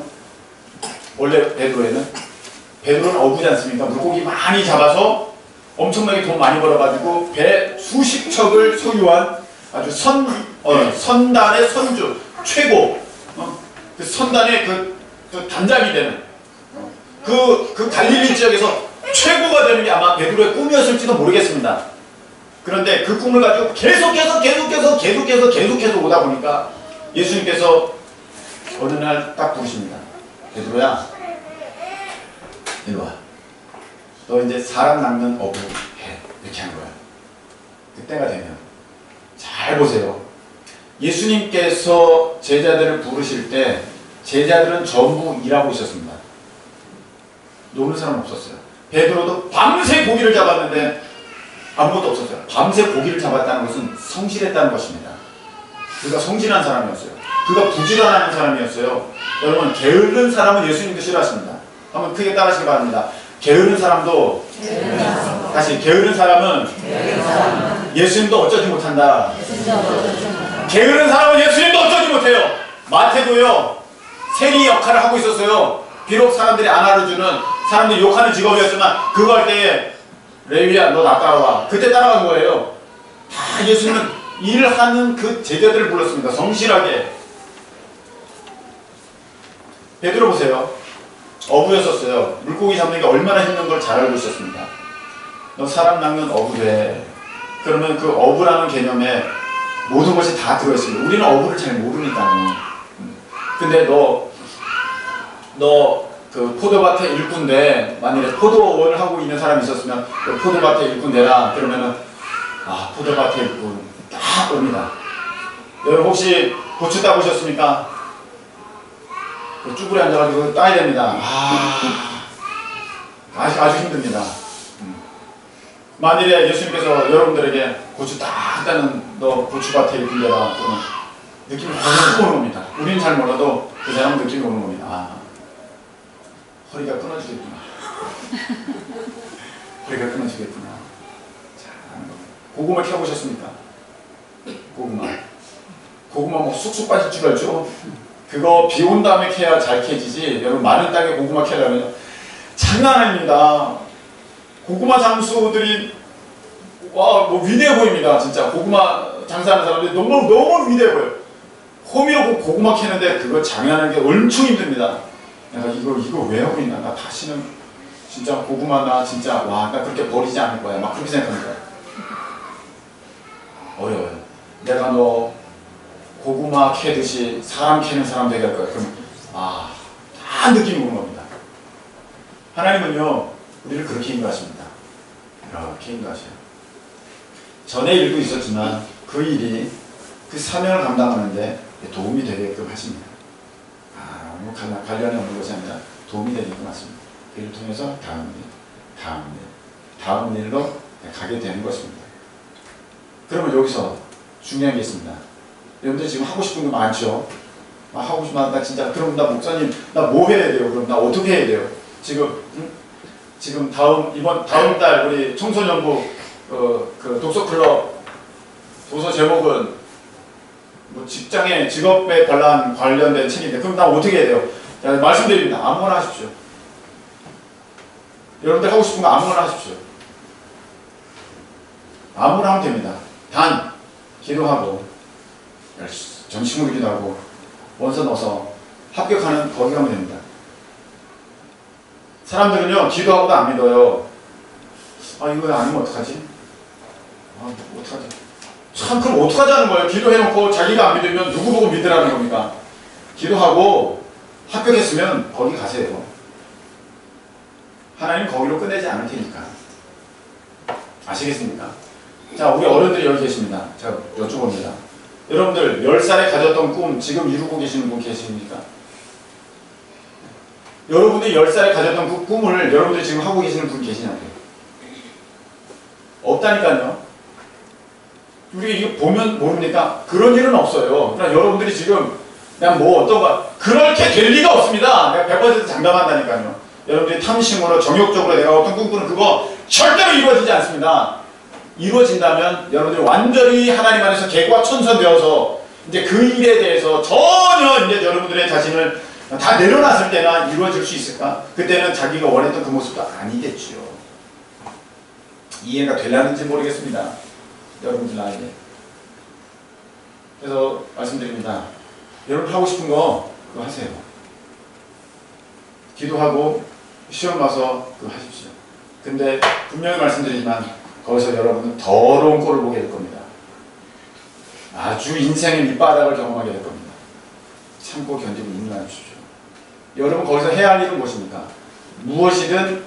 원래 베드로는 어부지 않습니까? 물고기 많이 잡아서 엄청나게 돈 많이 벌어가지고 배 수십 척을 소유한 아주 선단의 선주, 최고, 그 선단의 그 단장이 되는 그 갈릴리 지역에서 최고가 되는 게 아마 베드로의 꿈이었을지도 모르겠습니다. 그런데 그 꿈을 가지고 계속해서 오다 보니까 예수님께서 어느 날 딱 부르십니다. 베드로야, 이리 와. 너 이제 사람 낚는 어부 해. 이렇게 한 거야. 그때가 되면 잘 보세요. 예수님께서 제자들을 부르실 때 제자들은 전부 일하고 있었습니다. 노는 사람 없었어요. 베드로도 밤새 고기를 잡았는데 아무것도 없었어요. 밤새 고기를 잡았다는 것은 성실했다는 것입니다. 그가 성실한 사람이었어요. 그가 부지런한 사람이었어요. 여러분, 게으른 사람은 예수님도 싫어하십니다. 한번 크게 따라하시기 바랍니다. 게으른 사람도 다시 게으른 사람은 예수님도 어쩌지 못한다. 게으른 사람은 예수님도 어쩌지 못해요. 마태도요, 세리 역할을 하고 있었어요. 비록 사람들이 안 알아주는, 사람들이 욕하는 직업이었지만 그거 할 때에 레위야 너 나 따라와. 그때 따라간 거예요. 다 예수님은 일하는 그 제자들을 불렀습니다. 성실하게. 베드로 보세요. 어부였었어요. 물고기 잡는 게 얼마나 힘든 걸 잘 알고 있었습니다. 너 사람 낚는 어부래. 그러면 그 어부라는 개념에 모든 것이 다 들어있습니다. 우리는 어부를 잘 모르니까요. 근데 너 그 포도밭의 일꾼데, 만일에 포도원을 하고 있는 사람이 있었으면 포도밭의 일꾼되라 그러면은 포도밭의 일꾼 딱 옵니다. 여러분 혹시 고추 따보셨습니까? 그 쭈그려 앉아가지고 따야 됩니다. 아주 힘듭니다. 만일에 예수님께서 여러분들에게 고추 딱 따는 너 고추밭에 일꾼되라 그러면 느낌이 확 오는 겁니다. 우리는 잘 몰라도 그 사람은 느낌이 오는 겁니다. 허리가 끊어지겠구나. 허리가 끊어지겠구나. 자, 고구마 켜보셨습니까? 고구마 뭐 쑥쑥 빠질 줄 알죠? 그거 비 온 다음에 캐야 잘 캐지지. 여러분 마른 땅에 고구마 캐려면 장난 아닙니다. 고구마 장수들이 뭐 위대해 보입니다. 진짜 고구마 장사하는 사람들이 너무 위대해 보여요. 호미로 고구마 캐는데 그거 장난하는 게 엄청 힘듭니다. 내가 이거 왜 하고 있나? 나 다시는 진짜 고구마 나 그렇게 버리지 않을 거야. 막 그렇게 생각합니다. 어려워요. 내가 너 고구마 캐듯이 사람 캐는 사람 되게 할 거야. 그럼 다 느낌이 오는 겁니다. 하나님은요 우리를 그렇게 인도하십니다. 이렇게 인도하셔요. 전에 일도 있었지만 그 일이 그 사명을 감당하는데 도움이 되게끔 하십니다. 관련이 없는 것이 아니라 도움이 되게끔 하십니다. 그 일을 통해서 다음 일로 가게 되는 것입니다. 그러면 여기서 중요한 게 있습니다. 여러분들 지금 하고 싶은 거 많죠? 하고 싶은 나 진짜 그럼 나 목사님 나 뭐 해야 돼요? 그럼 나 어떻게 해야 돼요? 지금 다음 달 우리 청소년부 그 독서클럽 도서 제목은 뭐 직업에 관련된 책인데 그럼 나 어떻게 해야 돼요? 자, 말씀드립니다. 아무거나 하십시오. 여러분들 하고 싶은 거 아무거나 하십시오. 아무거나 하면 됩니다. 단 기도하고 전심으로 기도하고 원서 넣어서 합격하는 거기 가면 됩니다. 사람들은요 기도하고도 안 믿어요. 이거 아니면 어떡하지? 어떡하지? 참 그럼 어떡하자는 거예요? 기도해놓고 자기가 안 믿으면 누구 보고 믿으라는 겁니까? 기도하고 합격했으면 거기 가세요. 하나님 거기로 끝내지 않을 테니까. 아시겠습니까? 자, 우리 어른들이 여기 계십니다. 제가 여쭤봅니다. 여러분들 10살에 가졌던 꿈 지금 이루고 계시는 분 계십니까? 여러분들이 10살에 가졌던 그 꿈을 여러분들이 지금 하고 계시는 분 계시냐고요? 없다니까요. 우리 이거 보면 모릅니까? 그런 일은 없어요. 그러나 여러분들이 지금 그냥 뭐 어떤 거 그렇게 될 리가 없습니다. 내가 100% 장담한다니까요. 여러분들이 탐심으로 정욕적으로 내가 어떤 꿈꾸는 그거 절대로 이루어지지 않습니다. 이루어진다면 여러분들이 완전히 하나님 안에서 개과 천선 되어서 이제 그 일에 대해서 전혀 이제 여러분들의 자신을 다 내려놨을 때나 이루어질 수 있을까? 그때는 자기가 원했던 그 모습도 아니겠지요. 이해가 되려는지 모르겠습니다. 여러분들 나에게. 그래서 말씀드립니다. 여러분 하고 싶은 거 그거 하세요. 기도하고 시험 봐서 그거 하십시오. 근데 분명히 말씀드리지만 거기서 여러분은 더러운 꼴을 보게 될 겁니다. 아주 인생의 밑바닥을 경험하게 될 겁니다. 참고 견디고 인내하십시오. 여러분 거기서 해야 할 일은 무엇입니까? 무엇이든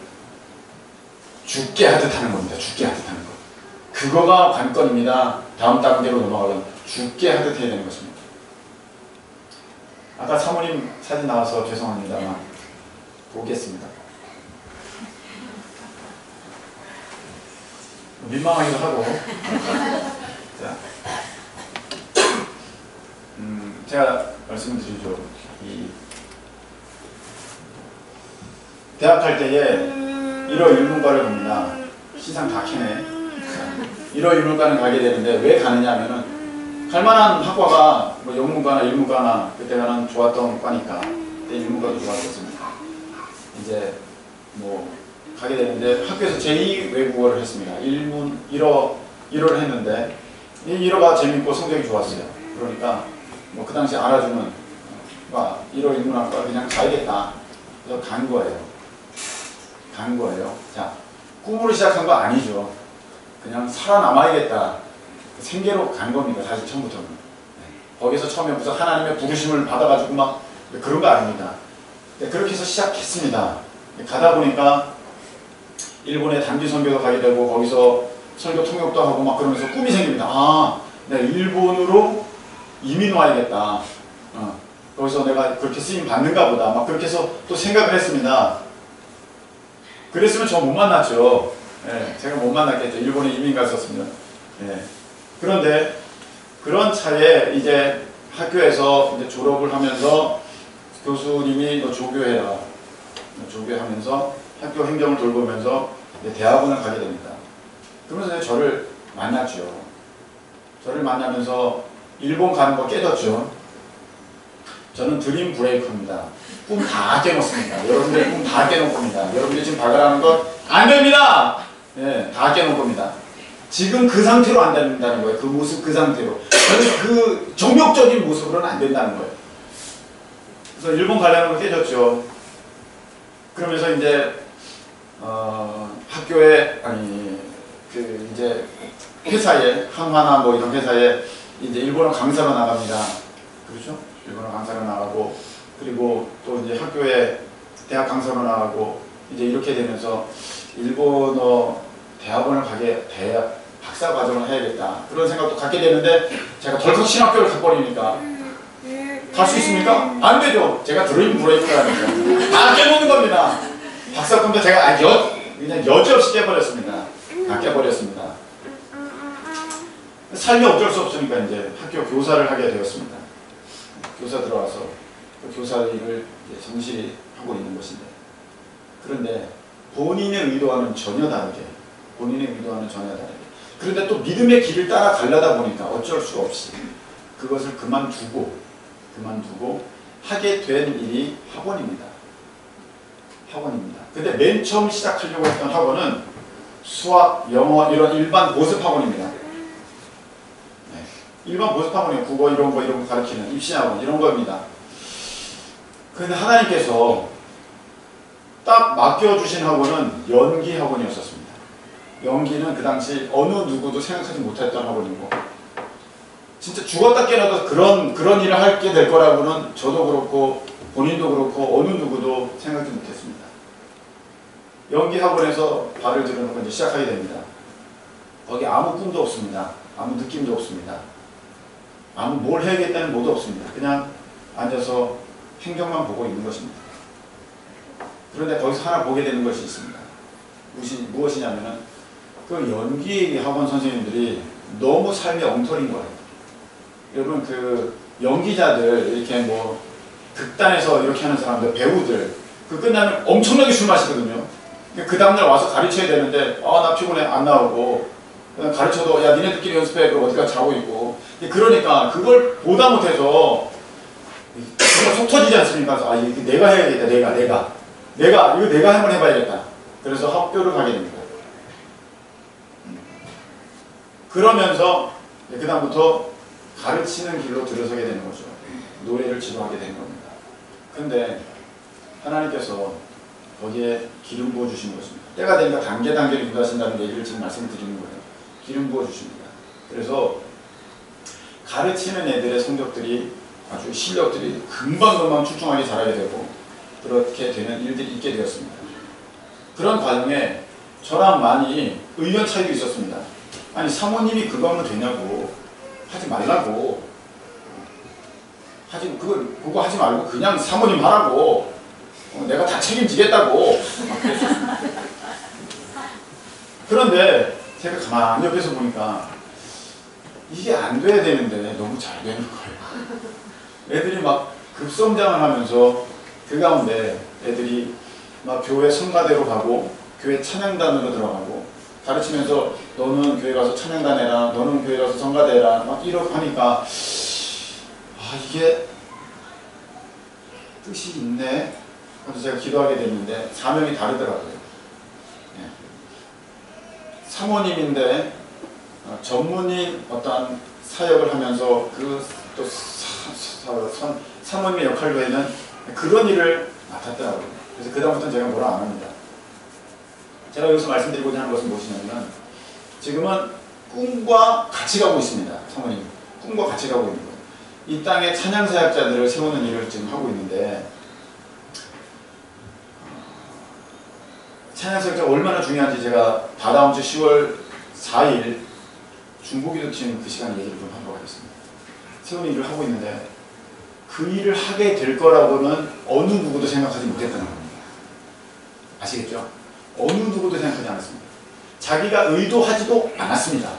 죽게 하듯 하는 겁니다. 죽게 하듯 하는 것. 그거가 관건입니다. 다음 단계로 넘어가면 죽게 하듯 해야 되는 것입니다. 아까 사모님 사진 나와서 죄송합니다만 보겠습니다. 민망하기도 하고 자, 제가 말씀드리죠. 이 대학 갈 때에 1호 1문과를 갑니다. 시상 다 캐네. 1호 1문과는 가게 되는데 왜 가느냐 하면은 갈만한 학과가 뭐 영문과나 1문과나 그때가는 좋았던 과니까 그때 1문과도 좋았었습니다. 이제 뭐 가게 되는데 학교에서 제2 외국어를 했습니다. 1호를 했는데 이 1호가 재밌고 성적이 좋았어요. 그러니까 뭐 그 당시 알아주는 1호 1문학과 그냥 가야겠다. 그래서 간 거예요. 자, 꿈으로 시작한 거 아니죠. 그냥 살아남아야겠다. 생계로 간 겁니다. 사실 처음부터는. 거기서 처음에 무슨 하나님의 부르심을 받아가지고 막 그런 거 아닙니다. 그렇게 해서 시작했습니다. 가다 보니까 일본에 단기 선교도 가게 되고 거기서 설교 통역도 하고 막 그러면서 꿈이 생깁니다. 아, 내가 일본으로 이민 와야겠다. 거기서 내가 그렇게 쓰임 받는가 보다. 막 그렇게 해서 또 생각을 했습니다. 그랬으면 저 못 만났죠. 예, 제가 못 만났겠죠. 일본에 이민 갔었으면. 예. 그런데 그런 차에 이제 학교에서 이제 졸업을 하면서 교수님이 너 조교해라. 조교하면서 학교 행정을 돌보면서 대학원을 가게 됩니다. 그러면서 저를 만났죠. 저를 만나면서 일본 가는 거 깨졌죠. 저는 드림 브레이커입니다. 꿈 다 깨놓습니다. 여러분들 꿈 다 깨놓을 겁니다. 여러분들 지금 발견하는 건 안 됩니다. 예, 다 깨놓을 겁니다. 지금 그 상태로 안 된다는 거예요. 그 모습 그 상태로. 저는 그 정욕적인 모습으로는 안 된다는 거예요. 그래서 일본 가려는 거 깨졌죠. 그러면서 이제 학교에 그 이제 회사에 한화나 뭐 이런 회사에 이제 일본어 강사로 나갑니다. 그렇죠? 일본어 강사로 나가고 그리고 또 이제 학교에 대학 강사로 나가고 이제 이렇게 되면서 일본어 대학원을 박사 과정을 해야겠다 그런 생각도 갖게 되는데 제가 덜컥 신학교를 가버리니까 갈 수 있습니까? 안 되죠. 제가 드림 브레이크라니까 다 깨놓는 겁니다. 박사꿈도 제가 그냥 여지없이 깨버렸습니다. 다 깨버렸습니다. 삶이 어쩔 수 없으니까 이제 학교 교사를 하게 되었습니다. 교사 들어와서 그 교사 일을 성실히 하고 있는 것인데 그런데 본인의 의도와는 전혀 다르게 그런데 또 믿음의 길을 따라 가려다 보니까 어쩔 수 없이 그것을 그만두고 하게 된 일이 학원입니다. 근데 맨 처음 시작하려고 했던 학원은 수학, 영어 이런 일반 보습 학원입니다. 일반 보습 학원이에요. 국어 이런 거 가르치는 입시학원 이런 겁니다. 그런데 하나님께서 딱 맡겨주신 학원은 연기 학원이었었습니다. 연기는 그 당시 어느 누구도 생각하지 못했던 학원이고 진짜 죽었다 깨어나도 그런 일을 하게 될 거라고는 저도 그렇고 본인도 그렇고 어느 누구도 생각지 못했습니다. 연기 학원에서 발을 들여놓고 이제 시작하게 됩니다. 거기 아무 꿈도 없습니다. 아무 느낌도 없습니다. 아무 뭘 해야겠다는 뭐도 없습니다. 그냥 앉아서 행정만 보고 있는 것입니다. 그런데 거기서 하나 보게 되는 것이 있습니다. 무엇이냐면은 그 연기 학원 선생님들이 너무 삶이 엉터리인 거예요. 여러분 그 연기자들 이렇게 뭐 극단에서 이렇게 하는 사람들 배우들 그 끝나면 엄청나게 술 마시거든요. 그 다음날 와서 가르쳐야 되는데 나 피곤해 안 나오고 가르쳐도 야 니네들끼리 연습해 그럼 어디가 자고 있고 그러니까 그걸 보다 못해서 정말 속 터지지 않습니까? 아, 이거 내가 해야겠다. 이거 내가 한번 해봐야겠다. 그래서 학교를 가게 됩니다. 그러면서 그 다음부터 가르치는 길로 들어서게 되는 거죠. 노래를 지도하게 되는 겁니다. 근데 하나님께서 거기에 기름 부어 주신 것입니다. 때가 되니까 단계로 인도하신다는 얘기를 지금 말씀드리는 거예요. 기름 부어 주십니다. 그래서 가르치는 애들의 성적들이 아주 실력들이 금방금방 출중하게 자라게 되고 그렇게 되는 일들이 있게 되었습니다. 그런 과정에 저랑 많이 의견 차이도 있었습니다. 아니 사모님이 그거 하면 되냐고 하지 말라고 그거 하지 말고 그냥 사모님 하라고 내가 다 책임지겠다고 막 그랬었습니다. 그런데 제가 가만히 옆에서 보니까 이게 안 돼야 되는데 너무 잘 되는 거예요. 애들이 막 급성장을 하면서 그 가운데 애들이 막 교회 성가대로 가고 교회 찬양단으로 들어가고 가르치면서 너는 교회 가서 찬양단 해라, 너는 교회 가서 성가대 해라 막 이렇게 하니까 이게 뜻이 있네. 그래서 제가 기도하게 됐는데 사명이 다르더라고요. 네. 사모님인데 전문인 어떠한 사역을 하면서 또 사모님의 역할 외에는 그런 일을 맡았더라고요. 그래서 그 다음부터는 제가 뭐라 안 합니다. 제가 여기서 말씀드리고자 하는 것은 무엇이냐면 지금은 꿈과 같이 가고 있습니다. 사모님 꿈과 같이 가고 있는 거예요. 이 땅에 찬양사역자들을 세우는 일을 지금 하고 있는데 찬양사역자가 얼마나 중요한지 제가 다다음 주 10월 4일 중보기도 팀 그 시간에 얘기를 좀 하도록 하겠습니다. 세우는 일을 하고 있는데 그 일을 하게 될 거라고는 어느 누구도 생각하지 못했다는 겁니다. 아시겠죠? 어느 누구도 생각하지 않았습니다. 자기가 의도하지도 않았습니다.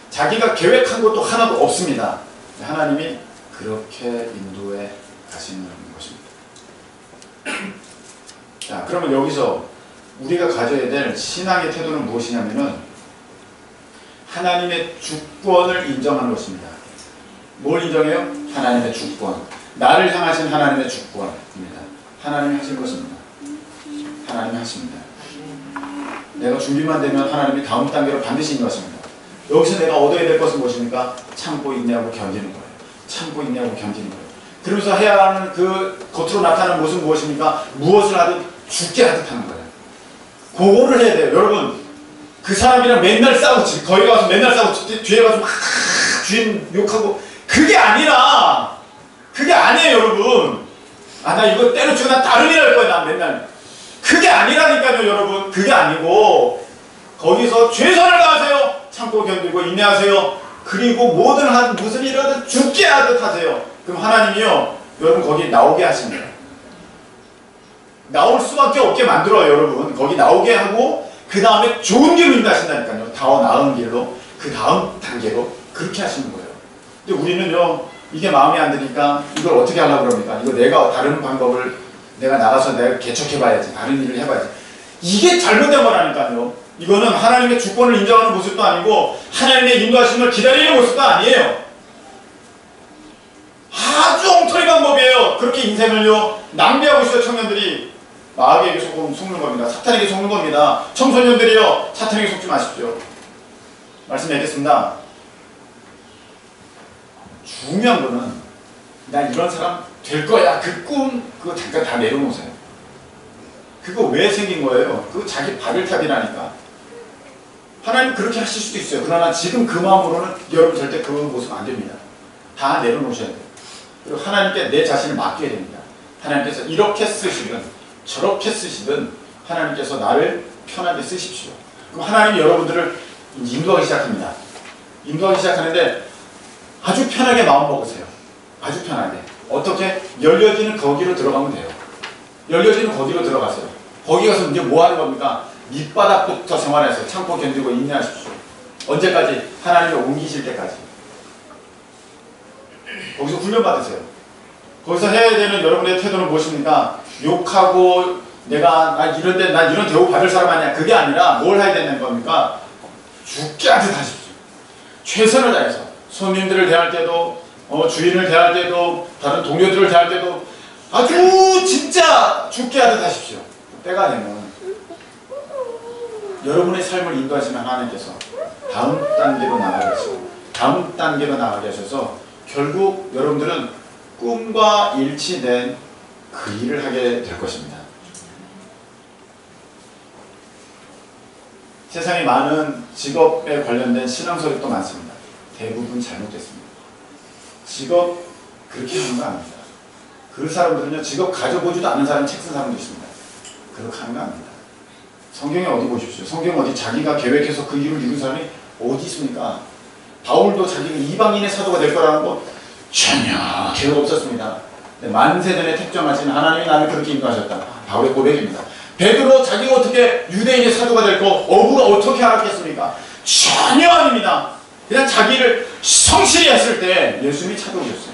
자기가 계획한 것도 하나도 없습니다. 하나님이 그렇게 인도해 가시는 것입니다. 자, 그러면 여기서 우리가 가져야 될 신앙의 태도는 무엇이냐면은 하나님의 주권을 인정하는 것입니다. 뭘 인정해요? 하나님의 주권. 나를 향하신 하나님의 주권입니다. 하나님이 하신 것입니다. 하나님이 하십니다. 내가 준비만 되면 하나님이 다음 단계로 반드시 인도하십니다. 여기서 내가 얻어야 될 것은 무엇입니까? 참고 인내하고 견디는 거예요. 참고 인내하고 견디는 거예요. 그러면서 해야 하는 그 겉으로 나타나는 모습은 무엇입니까? 무엇을 하든 죽게 하듯 하는 거예요. 그거를 해야 돼요. 여러분 그 사람이랑 맨날 싸우고 거기 가서 맨날 싸우고 뒤에 가서 막 주인 욕하고 그게 아니라 그게 아니에요 여러분. 나 이거 때려치고 나 다른 일 할 거야 나 맨날. 그게 아니라니까요 여러분. 그게 아니고 거기서 최선을 다하세요. 참고 견디고 인내하세요. 그리고 무슨 일을 하든 죽게 하듯 하세요. 그럼 하나님이요 여러분 거기 나오게 하십니다. 나올 수밖에 없게 만들어요 여러분. 거기 나오게 하고 그 다음에 좋은 길로 인도하신다니까요. 더 나은 길로 그 다음 단계로 그렇게 하시는 거예요. 근데 우리는요 이게 마음에 안 드니까 이걸 어떻게 하려고 그럽니까? 이거 내가 다른 방법을 내가 나가서 내가 개척해봐야지. 다른 일을 해봐야지. 이게 잘못된 거라니까요. 이거는 하나님의 주권을 인정하는 모습도 아니고 하나님의 인도하심을 기다리는 모습도 아니에요. 아주 엉터리 방법이에요. 그렇게 인생을요 낭비하고 있어요. 청년들이 마귀에게 속는 겁니다. 사탄에게 속는 겁니다. 청소년들이요 사탄에게 속지 마십시오. 말씀드리겠습니다. 중요한 거는 나 이런 사람 될 거야. 그 꿈 그거 잠깐 다 내려놓으세요. 그거 왜 생긴 거예요? 그거 자기 바벨탑이라니까. 하나님 그렇게 하실 수도 있어요. 그러나 지금 그 마음으로는 여러분 절대 그 모습 안 됩니다. 다 내려놓으셔야 돼요. 그리고 하나님께 내 자신을 맡겨야 됩니다. 하나님께서 이렇게 쓰시든 저렇게 쓰시든 하나님께서 나를 편하게 쓰십시오. 그럼 하나님이 여러분들을 인도하기 시작합니다. 인도하기 시작하는데 아주 편하게 마음 먹으세요. 아주 편하게. 어떻게? 열려지는 거기로 들어가면 돼요. 열려지는 거기로 들어가세요. 거기 가서 이제 뭐 하는 겁니까? 밑바닥부터 생활하세요. 참고 견디고 인내하십시오. 언제까지? 하나님을 옮기실 때까지. 거기서 훈련 받으세요. 거기서 해야 되는 여러분의 태도는 무엇입니까? 욕하고 난 이런 대우 받을 사람 아니야. 그게 아니라 뭘 해야 되는 겁니까? 죽게 하듯 하십시오. 최선을 다해서 손님들을 대할 때도 주인을 대할 때도 다른 동료들을 대할 때도 아주 진짜 죽게 하듯 하십시오. 때가 되면 여러분의 삶을 인도하시는 하나님께서 다음 단계로 나가게 하시고 다음 단계로 나가게 하셔서 결국 여러분들은 꿈과 일치된 그 일을 하게 될 것입니다. 세상에 많은 직업에 관련된 신앙설도 많습니다. 대부분 잘못됐습니다. 직업 그렇게 하는 거 아닙니다. 그 사람들은요, 직업 가져보지도 않는 사람 책 쓴 사람도 있습니다. 그렇게 하는 거 아닙니다. 성경에 어디 보십시오. 성경 어디 자기가 계획해서 그 일을 이룬 사람이 어디 있습니까? 바울도 자기가 이방인의 사도가 될 거라는 거 전혀 계획 없었습니다. 만세전에 택정하신 하나님이 나를 그렇게 인도하셨다. 바울의 고백입니다. 베드로 자기가 어떻게 유대인의 사도가 될 거 어부가 어떻게 알았겠습니까? 전혀 아닙니다. 그냥 자기를 성실히 했을 때 예수님이 찾아오셨어요.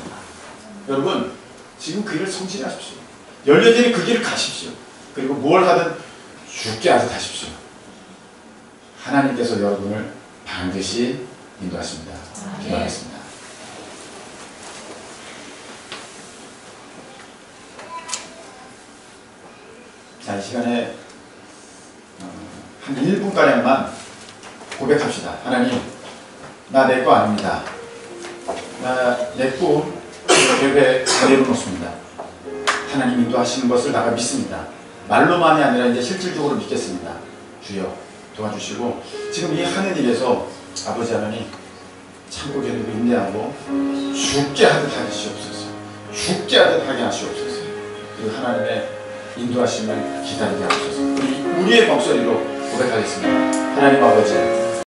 여러분 지금 그 일을 성실히 하십시오. 열려지니 그 길을 가십시오. 그리고 뭘 하든 죽게 하듯 하십시오. 하나님께서 여러분을 반드시 인도하십니다. 기도하겠습니다. 자, 이 시간에 한 1분가량만 고백합시다. 하나님, 나 내 거 아닙니다. 나 내 꿈, 계획에 내려놓습니다. 하나님 인도하시는 것을 나가 믿습니다. 말로만이 아니라 이제 실질적으로 믿겠습니다. 주여 도와주시고 지금 이 하는 일에서 아버지 하나님 참고 견디고 인내하고 죽게 하듯 하시옵소서. 죽게 하듯 하게 하시옵소서. 그리고 하나님의 인도하심을 기다리게 하옵소서. 우리의 목소리로 고백하겠습니다. 하나님 아버지,